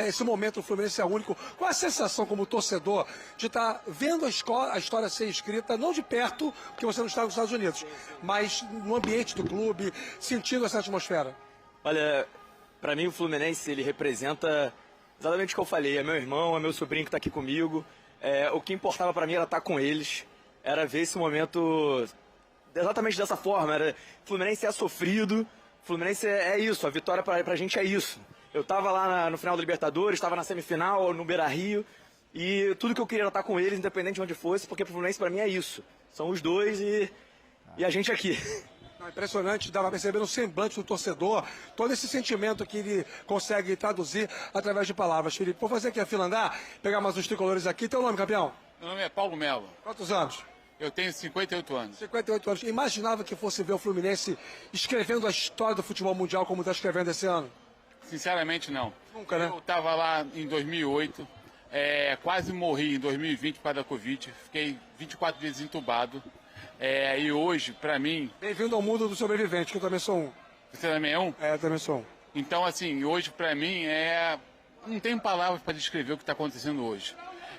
esse momento do Fluminense é único. Qual a sensação como torcedor de estar vendo a história ser escrita, não de perto, porque você não está nos Estados Unidos, mas no ambiente do clube, sentindo essa atmosfera? Olha, pra mim o Fluminense, ele representa exatamente o que eu falei. É meu irmão, é meu sobrinho que tá aqui comigo. O que importava pra mim era estar com eles, era ver esse momento exatamente dessa forma. O Fluminense é sofrido, o Fluminense é isso, a vitória pra gente é isso. Eu tava lá no final da Libertadores, tava na semifinal, no Beira-Rio, e tudo que eu queria era estar com eles, independente de onde fosse, porque o Fluminense pra mim é isso. São os dois e a gente aqui. Impressionante, dá pra perceber no semblante do torcedor todo esse sentimento que ele consegue traduzir através de palavras. Felipe, vou fazer aqui a fila andar, pegar mais uns tricolores aqui. Teu nome, campeão? Meu nome é Paulo Melo. Quantos anos? Eu tenho 58 anos. 58 anos. Imaginava que fosse ver o Fluminense escrevendo a história do futebol mundial como está escrevendo esse ano? Sinceramente, não. Nunca, né? Eu estava lá em 2008, quase morri em 2020 por causa da Covid. Fiquei 24 dias entubado. E hoje, pra mim... Bem-vindo ao mundo do sobrevivente, que eu também sou um. Você também é um? Eu também sou um. Então, assim, hoje pra mim não tenho palavras para descrever o que está acontecendo hoje.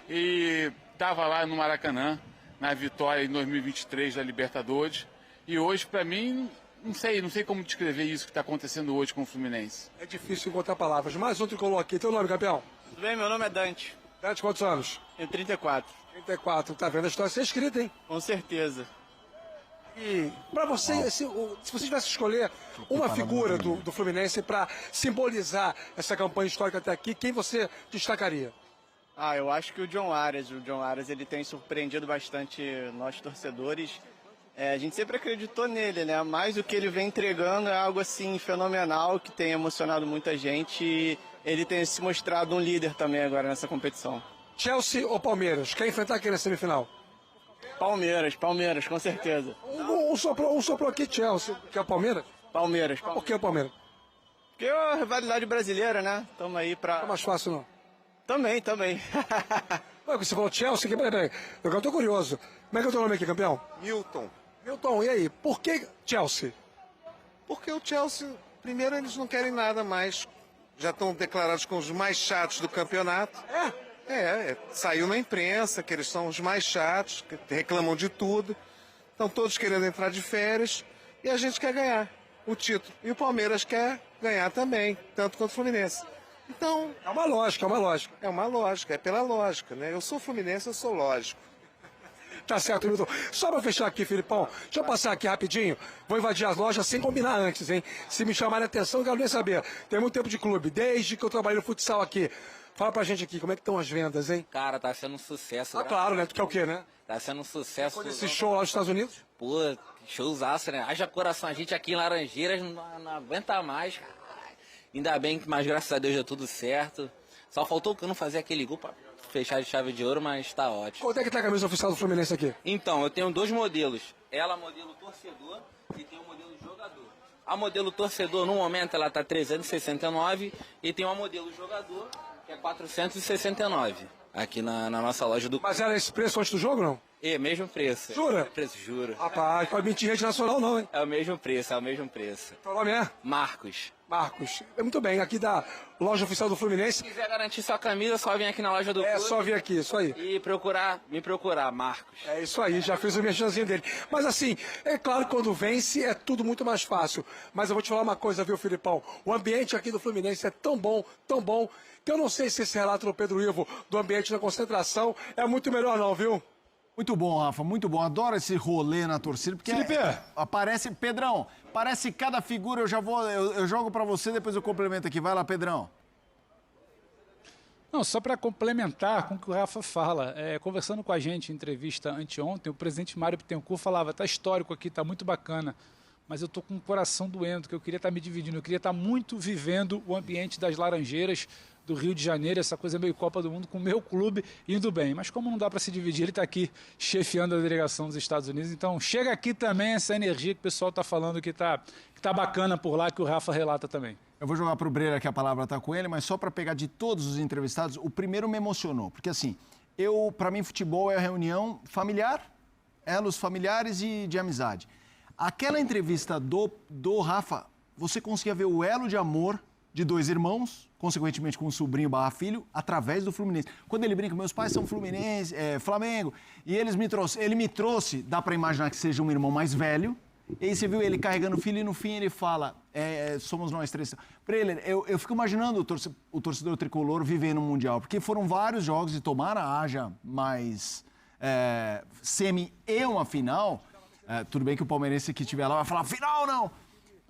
E estava lá no Maracanã, na vitória em 2023 da Libertadores. E hoje, pra mim, não sei como descrever isso que está acontecendo hoje com o Fluminense. É difícil encontrar palavras. Mais um tricolor aqui. Teu nome, campeão? Tudo bem, meu nome é Dante. Dante, quantos anos? Tenho 34. 34. Tá vendo a história ser escrita, hein? Com certeza. E pra você, se você tivesse que escolher uma figura do Fluminense para simbolizar essa campanha histórica até aqui, quem você destacaria? Eu acho que o John Arias. O John Arias, ele tem surpreendido bastante nós torcedores. A gente sempre acreditou nele, né? Mas o que ele vem entregando é algo assim fenomenal, que tem emocionado muita gente. E ele tem se mostrado um líder também agora nessa competição. Chelsea ou Palmeiras? Quer enfrentar quem na semifinal? Palmeiras, com certeza. Um soprou aqui, Chelsea. Que é o Palmeiras? Palmeiras. Por que o Palmeiras? Porque é uma rivalidade brasileira, né? Tamo aí pra... É mais fácil, não? Também. Ué, você falou Chelsea, peraí. Eu tô curioso. Como é que é o teu nome aqui, campeão? Milton. Milton, e aí? Por que Chelsea? Porque o Chelsea, primeiro, eles não querem nada mais. Já estão declarados como os mais chatos do campeonato. Saiu na imprensa que eles são os mais chatos, que reclamam de tudo. Estão todos querendo entrar de férias e a gente quer ganhar o título. E o Palmeiras quer ganhar também, tanto quanto o Fluminense. Então... É uma lógica. É uma lógica, é pela lógica, né? Eu sou Fluminense, eu sou lógico. Tá certo, Milton. Só pra fechar aqui, Filipão, deixa eu passar aqui rapidinho. Vou invadir as lojas sem combinar antes, hein? Se me chamarem a atenção, eu quero nem saber. Tem muito tempo de clube, desde que eu trabalhei no futsal aqui. Fala pra gente aqui, como é que estão as vendas, hein? Cara, tá sendo um sucesso. Claro, né? Tu quer o quê, né? Tá sendo um sucesso. Depois desse show lá nos Estados Unidos? Pô, showzaço, né? Haja coração, a gente aqui em Laranjeiras não aguenta mais, cara. Ainda bem que, mas graças a Deus deu tudo certo. Só faltou que eu não fazer aquele gol pra fechar de chave de ouro, mas tá ótimo. Quanto é que tá a camisa oficial do Fluminense aqui? Então, eu tenho dois modelos. Ela, modelo torcedor, e tem o modelo jogador. A modelo torcedor, no momento, ela tá 369 e tem uma modelo jogador, que é 469. Aqui na nossa loja do... Mas era esse preço antes do jogo, não? Mesmo preço. Jura? Preço, juro. Rapaz, pode mentir rede nacional não, hein? É o mesmo preço. Teu nome é? Marcos. Muito bem, aqui da loja oficial do Fluminense. Se quiser garantir sua camisa, só vem aqui na loja do clube. Só vir aqui, isso aí. E me procurar, Marcos. É isso aí, já fiz o merchanzinho dele. Mas assim, é claro que quando vence é tudo muito mais fácil. Mas eu vou te falar uma coisa, viu, Filipão? O ambiente aqui do Fluminense é tão bom, que eu não sei se esse relato do Pedro Ivo do ambiente da concentração é muito melhor não, viu? Muito bom, Rafa, muito bom. Adoro esse rolê na torcida, porque Felipe! Aparece... Pedrão, parece cada figura, eu jogo pra você, depois eu complemento aqui. Vai lá, Pedrão. Não, só para complementar com o que o Rafa fala, conversando com a gente em entrevista anteontem, o presidente Mário Bittencourt falava, tá histórico aqui, tá muito bacana, mas eu tô com o coração doendo, que eu queria estar me dividindo, eu queria estar muito vivendo o ambiente das Laranjeiras, do Rio de Janeiro, essa coisa meio Copa do Mundo, com o meu clube indo bem. Mas como não dá para se dividir, ele está aqui chefiando a delegação dos Estados Unidos, então chega aqui também essa energia que o pessoal está falando que tá bacana por lá, que o Rafa relata também. Eu vou jogar para o Breira, que a palavra está com ele, mas só para pegar de todos os entrevistados, o primeiro me emocionou, porque assim, para mim futebol é a reunião familiar, elos familiares e de amizade. Aquela entrevista do Rafa, você conseguia ver o elo de amor de dois irmãos, consequentemente com um sobrinho / filho, através do Fluminense. Quando ele brinca, meus pais são Fluminense, Flamengo, e ele me trouxe, dá para imaginar que seja um irmão mais velho, e aí você viu ele carregando o filho e no fim ele fala, somos nós três. Breler, eu fico imaginando o torcedor tricolor vivendo um Mundial, porque foram vários jogos e tomara haja mais semi e uma final. Tudo bem que o palmeirense que estiver lá vai falar, final não!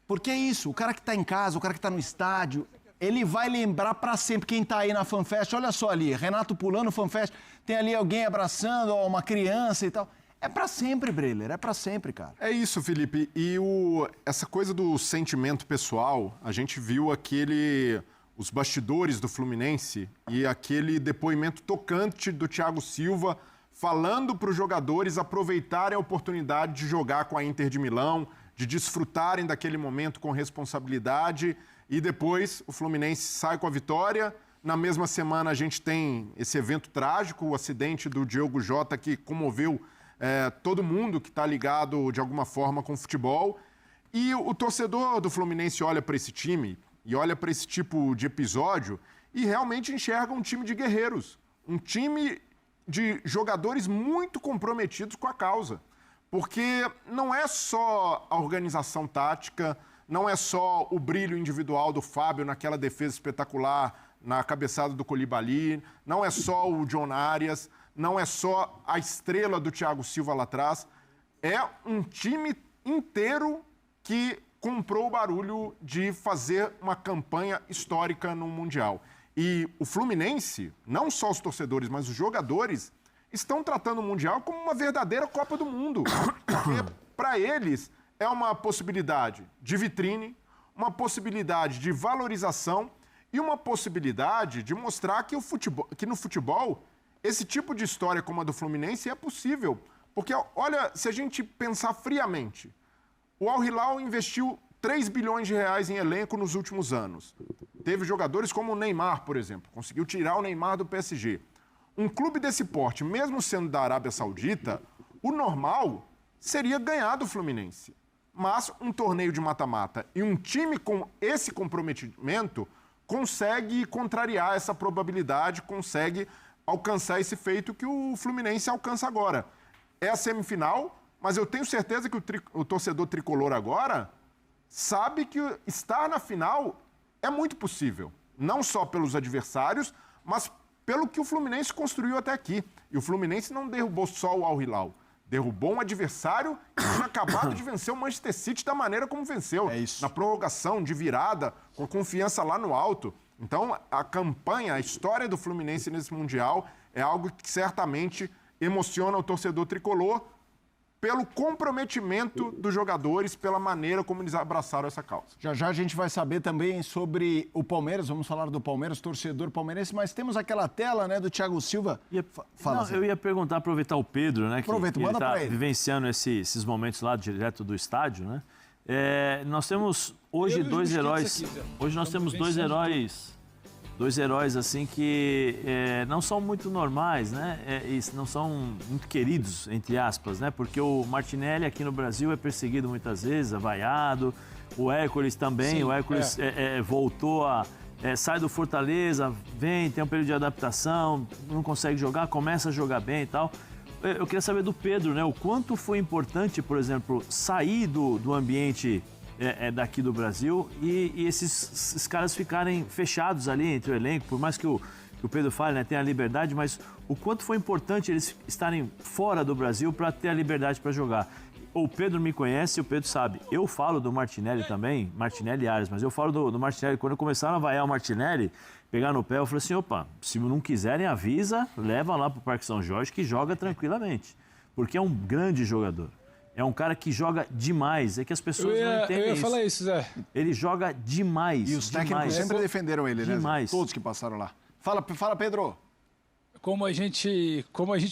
Porque é isso, o cara que está em casa, o cara que está no estádio, ele vai lembrar para sempre quem está aí na FanFest. Olha só ali, Renato pulando FanFest, tem ali alguém abraçando uma criança e tal. É para sempre, Breler, é para sempre, cara. É isso, Felipe. E essa coisa do sentimento pessoal, a gente viu os bastidores do Fluminense e aquele depoimento tocante do Thiago Silva falando para os jogadores aproveitarem a oportunidade de jogar com a Inter de Milão, de desfrutarem daquele momento com responsabilidade e depois o Fluminense sai com a vitória. Na mesma semana a gente tem esse evento trágico, o acidente do Diogo Jota que comoveu todo mundo que está ligado de alguma forma com o futebol. E o torcedor do Fluminense olha para esse time e olha para esse tipo de episódio e realmente enxerga um time de guerreiros, um time de jogadores muito comprometidos com a causa. Porque não é só a organização tática, não é só o brilho individual do Fábio naquela defesa espetacular na cabeçada do Coulibaly, não é só o John Arias, não é só a estrela do Thiago Silva lá atrás, é um time inteiro que comprou o barulho de fazer uma campanha histórica no Mundial. E o Fluminense, não só os torcedores, mas os jogadores, estão tratando o Mundial como uma verdadeira Copa do Mundo. Porque, para eles, é uma possibilidade de vitrine, uma possibilidade de valorização e uma possibilidade de mostrar que no futebol, esse tipo de história como a do Fluminense é possível. Porque, olha, se a gente pensar friamente, o Al Hilal investiu 3 bilhões de reais em elenco nos últimos anos. Teve jogadores como o Neymar, por exemplo, conseguiu tirar o Neymar do PSG. Um clube desse porte, mesmo sendo da Arábia Saudita, o normal seria ganhar do Fluminense. Mas um torneio de mata-mata e um time com esse comprometimento consegue contrariar essa probabilidade, consegue alcançar esse feito que o Fluminense alcança agora. É a semifinal, mas eu tenho certeza que o torcedor tricolor agora sabe que estar na final é muito possível. Não só pelos adversários, mas pelo que o Fluminense construiu até aqui. E o Fluminense não derrubou só o Al Hilal. Derrubou um adversário que tinha acabado de vencer o Manchester City da maneira como venceu. É isso. Na prorrogação, de virada, com confiança lá no alto. Então, a campanha, a história do Fluminense nesse Mundial é algo que certamente emociona o torcedor tricolor pelo comprometimento dos jogadores, pela maneira como eles abraçaram essa causa. Já já a gente vai saber também sobre o Palmeiras, vamos falar do Palmeiras, torcedor palmeirense, mas temos aquela tela, né, do Thiago Silva. Eu ia perguntar, aproveitar o Pedro, né, que ele está vivenciando esses momentos lá direto do estádio, né? Nós temos hoje dois heróis. Hoje nós temos dois heróis assim que não são muito normais, né? E não são muito queridos, entre aspas, né? Porque o Martinelli aqui no Brasil é perseguido muitas vezes, avaiado. O Hércules também. Sim, o Hércules voltou sai do Fortaleza, vem, tem um período de adaptação, não consegue jogar, começa a jogar bem e tal. Eu queria saber do Pedro, né? O quanto foi importante, por exemplo, sair do ambiente daqui do Brasil e esses caras ficarem fechados ali entre o elenco, por mais que o que o Pedro fala, né? Tem a liberdade, mas o quanto foi importante eles estarem fora do Brasil para ter a liberdade para jogar. O Pedro me conhece, o Pedro sabe. Eu falo do Martinelli também, Martinelli e Arias, mas eu falo do Martinelli. Quando começaram a vaiar o Martinelli, pegar no pé, eu falei assim, opa, se não quiserem, avisa, leva lá pro Parque São Jorge que joga tranquilamente. Porque é um grande jogador. É um cara que joga demais. É que as pessoas não entendem Eu ia isso. falar isso, Zé. Ele joga demais. E os técnicos sempre defenderam ele, né? Demais. Todos que passaram lá. Fala, Pedro. Como a gente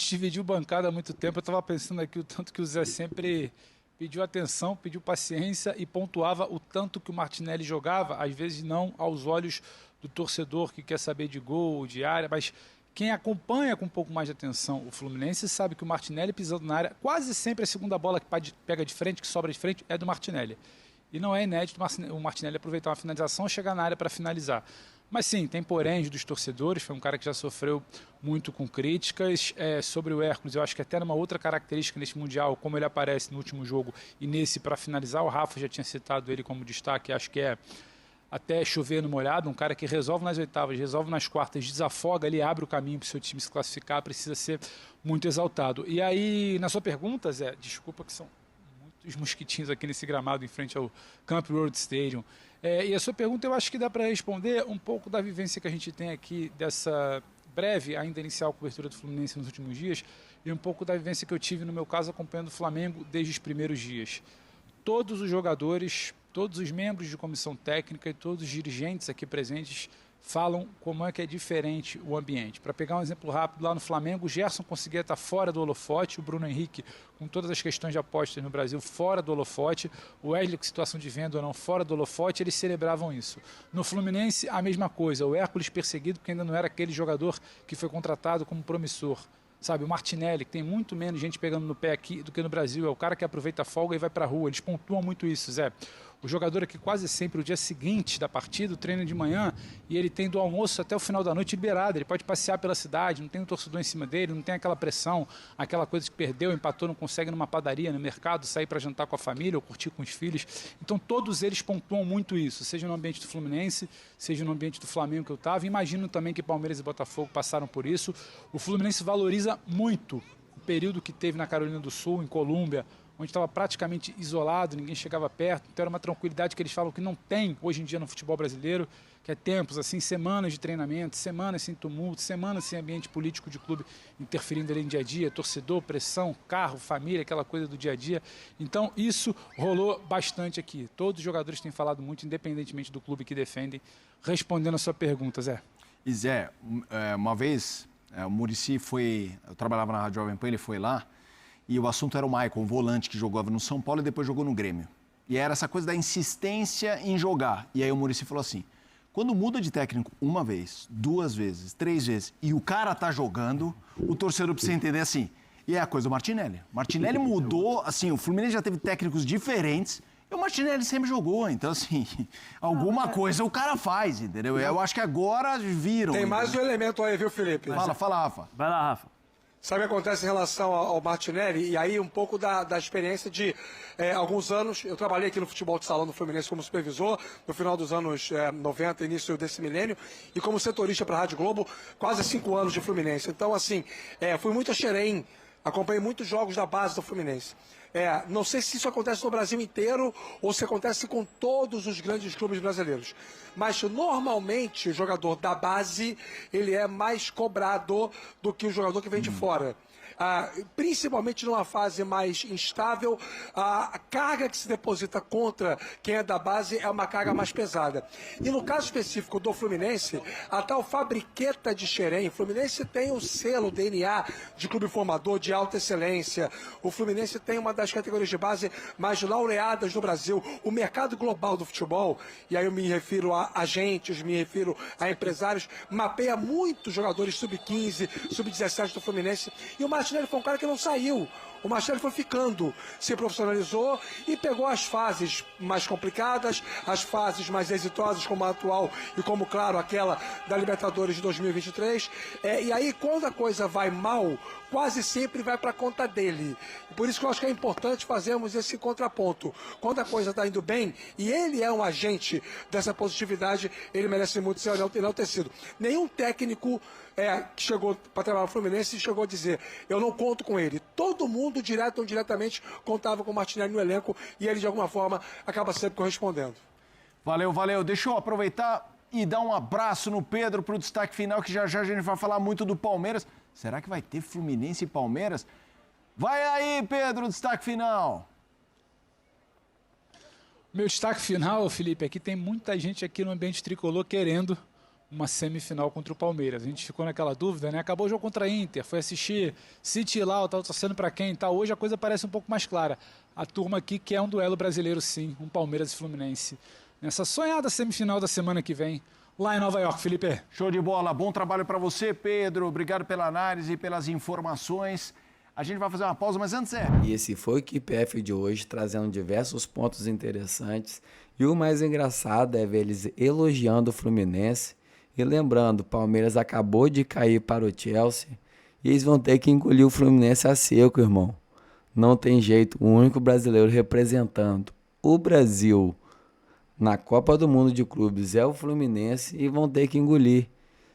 dividiu bancada há muito tempo, eu estava pensando aqui o tanto que o Zé sempre pediu atenção, pediu paciência e pontuava o tanto que o Martinelli jogava, às vezes não aos olhos do torcedor que quer saber de gol, de área, mas quem acompanha com um pouco mais de atenção o Fluminense sabe que o Martinelli pisando na área, quase sempre a segunda bola que pega de frente, que sobra de frente, é do Martinelli. E não é inédito o Martinelli aproveitar uma finalização, chegar na área para finalizar. Mas sim, tem poréns dos torcedores, foi um cara que já sofreu muito com críticas. Sobre o Hércules, eu acho que até numa outra característica nesse Mundial, como ele aparece no último jogo e nesse para finalizar, o Rafa já tinha citado ele como destaque, acho que é até chover no molhado, um cara que resolve nas oitavas, resolve nas quartas, desafoga ali, abre o caminho para o seu time se classificar, precisa ser muito exaltado. E aí, na sua pergunta, Zé, desculpa que são muitos mosquitinhos aqui nesse gramado em frente ao Camp Road Stadium. E a sua pergunta eu acho que dá para responder um pouco da vivência que a gente tem aqui dessa breve, ainda inicial cobertura do Fluminense nos últimos dias e um pouco da vivência que eu tive no meu caso acompanhando o Flamengo desde os primeiros dias. Todos os jogadores, todos os membros de comissão técnica e todos os dirigentes aqui presentes falam como é que é diferente o ambiente. Para pegar um exemplo rápido, lá no Flamengo, o Gerson conseguia estar fora do holofote, o Bruno Henrique, com todas as questões de apostas no Brasil, fora do holofote, o Wesley, com situação de venda ou não, fora do holofote, eles celebravam isso. No Fluminense, a mesma coisa, o Hércules perseguido, porque ainda não era aquele jogador que foi contratado como promissor. Sabe, o Martinelli, que tem muito menos gente pegando no pé aqui do que no Brasil, é o cara que aproveita a folga e vai para a rua, eles pontuam muito isso, Zé. O jogador aqui quase sempre, o dia seguinte da partida, o treino de manhã, e ele tem do almoço até o final da noite liberado, ele pode passear pela cidade, não tem um torcedor em cima dele, não tem aquela pressão, aquela coisa que perdeu, empatou, não consegue numa padaria, no mercado, sair para jantar com a família ou curtir com os filhos. Então todos eles pontuam muito isso, seja no ambiente do Fluminense, seja no ambiente do Flamengo que eu estava. Imagino também que Palmeiras e Botafogo passaram por isso. O Fluminense valoriza muito o período que teve na Carolina do Sul, em Colômbia, onde estava praticamente isolado, ninguém chegava perto, então era uma tranquilidade que eles falam que não tem hoje em dia no futebol brasileiro, que é tempos, assim, semanas de treinamento, semanas sem tumulto, semanas sem ambiente político de clube interferindo ali no dia a dia, torcedor, pressão, carro, família, aquela coisa do dia a dia. Então isso rolou bastante aqui. Todos os jogadores têm falado muito, independentemente do clube que defendem. Respondendo a sua pergunta, Zé. E Zé, uma vez o Muricy foi, eu trabalhava na Rádio Jovem Pan, ele foi lá, e o assunto era o Maicon, um volante que jogava no São Paulo e depois jogou no Grêmio. E era essa coisa da insistência em jogar. E aí o Muricy falou assim, quando muda de técnico uma vez, duas vezes, três vezes, e o cara tá jogando, o torcedor precisa entender assim. E é a coisa do Martinelli. Martinelli mudou, assim, o Fluminense já teve técnicos diferentes, e o Martinelli sempre jogou. Então, assim, alguma coisa o cara faz, entendeu? Eu acho que agora viram. Tem mais um elemento aí, viu, Felipe? Fala, Rafa. Vai lá, Rafa. Sabe o que acontece em relação ao Martinelli? E aí um pouco da experiência de alguns anos. Eu trabalhei aqui no futebol de salão do Fluminense como supervisor no final dos anos 90, início desse milênio. E como setorista para a Rádio Globo, quase 5 anos de Fluminense. Então, assim, fui muito a Xerém, acompanhei muitos jogos da base do Fluminense. Não sei se isso acontece no Brasil inteiro ou se acontece com todos os grandes clubes brasileiros. Mas, normalmente, o jogador da base, ele é mais cobrado do que o jogador que vem de fora. Principalmente numa fase mais instável, a carga que se deposita contra quem é da base é uma carga mais pesada. E no caso específico do Fluminense, a tal fabriqueta de Xerém, o Fluminense tem o selo DNA de clube formador de alta excelência. O Fluminense tem uma das categorias de base mais laureadas no Brasil. O mercado global do futebol, e aí eu me refiro a agentes, me refiro a empresários, mapeia muitos jogadores sub-15, sub-17 do Fluminense. E o Martinelli foi um cara que não saiu. O Martinelli foi ficando, se profissionalizou e pegou as fases mais complicadas, as fases mais exitosas, como a atual e como, claro, aquela da Libertadores de 2023. E aí, quando a coisa vai mal, quase sempre vai para conta dele. E por isso que eu acho que é importante fazermos esse contraponto. Quando a coisa está indo bem, e ele é um agente dessa positividade, ele merece muito ser enaltecido. Nenhum técnico que chegou para trabalhar no Fluminense chegou a dizer, eu não conto com ele. Todo mundo, direto ou indiretamente, contava com o Martinelli no elenco e ele, de alguma forma, acaba sempre correspondendo. Valeu, valeu. Deixa eu aproveitar e dar um abraço no Pedro para o destaque final, que já já a gente vai falar muito do Palmeiras. Será que vai ter Fluminense e Palmeiras? Vai aí, Pedro, destaque final. Meu destaque final, Felipe, aqui tem muita gente aqui no ambiente tricolor querendo uma semifinal contra o Palmeiras. A gente ficou naquela dúvida, né? Acabou o jogo contra a Inter, foi assistir City lá, tá torcendo para quem, tá? Hoje a coisa parece um pouco mais clara. A turma aqui quer um duelo brasileiro, sim, um Palmeiras e Fluminense. Nessa sonhada semifinal da semana que vem, lá em Nova York, Felipe. Show de bola, bom trabalho para você, Pedro. Obrigado pela análise e pelas informações. A gente vai fazer uma pausa, mas antes E esse foi o KPF de hoje, trazendo diversos pontos interessantes. E o mais engraçado é ver eles elogiando o Fluminense. E lembrando, o Palmeiras acabou de cair para o Chelsea. E eles vão ter que engolir o Fluminense a seco, irmão. Não tem jeito, o único brasileiro representando o Brasil na Copa do Mundo de Clubes é o Fluminense e vão ter que engolir.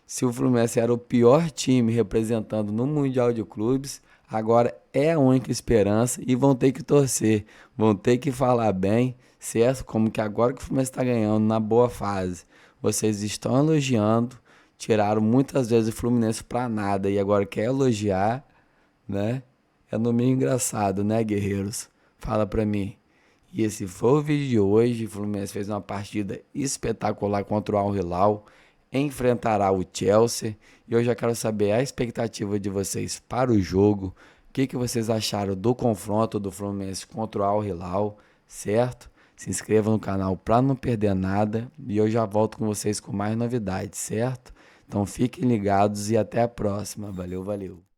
Se o Fluminense era o pior time representando no Mundial de Clubes, agora é a única esperança e vão ter que torcer, vão ter que falar bem, certo? Como que agora que o Fluminense está ganhando na boa fase, vocês estão elogiando, tiraram muitas vezes o Fluminense para nada e agora quer elogiar, né? É no meio engraçado, né, guerreiros? Fala para mim. E esse foi o vídeo de hoje. O Fluminense fez uma partida espetacular contra o Al Hilal. Enfrentará o Chelsea. E eu já quero saber a expectativa de vocês para o jogo. O que vocês acharam do confronto do Fluminense contra o Al Hilal, certo? Se inscreva no canal para não perder nada. E eu já volto com vocês com mais novidades, certo? Então fiquem ligados e até a próxima. Valeu, valeu.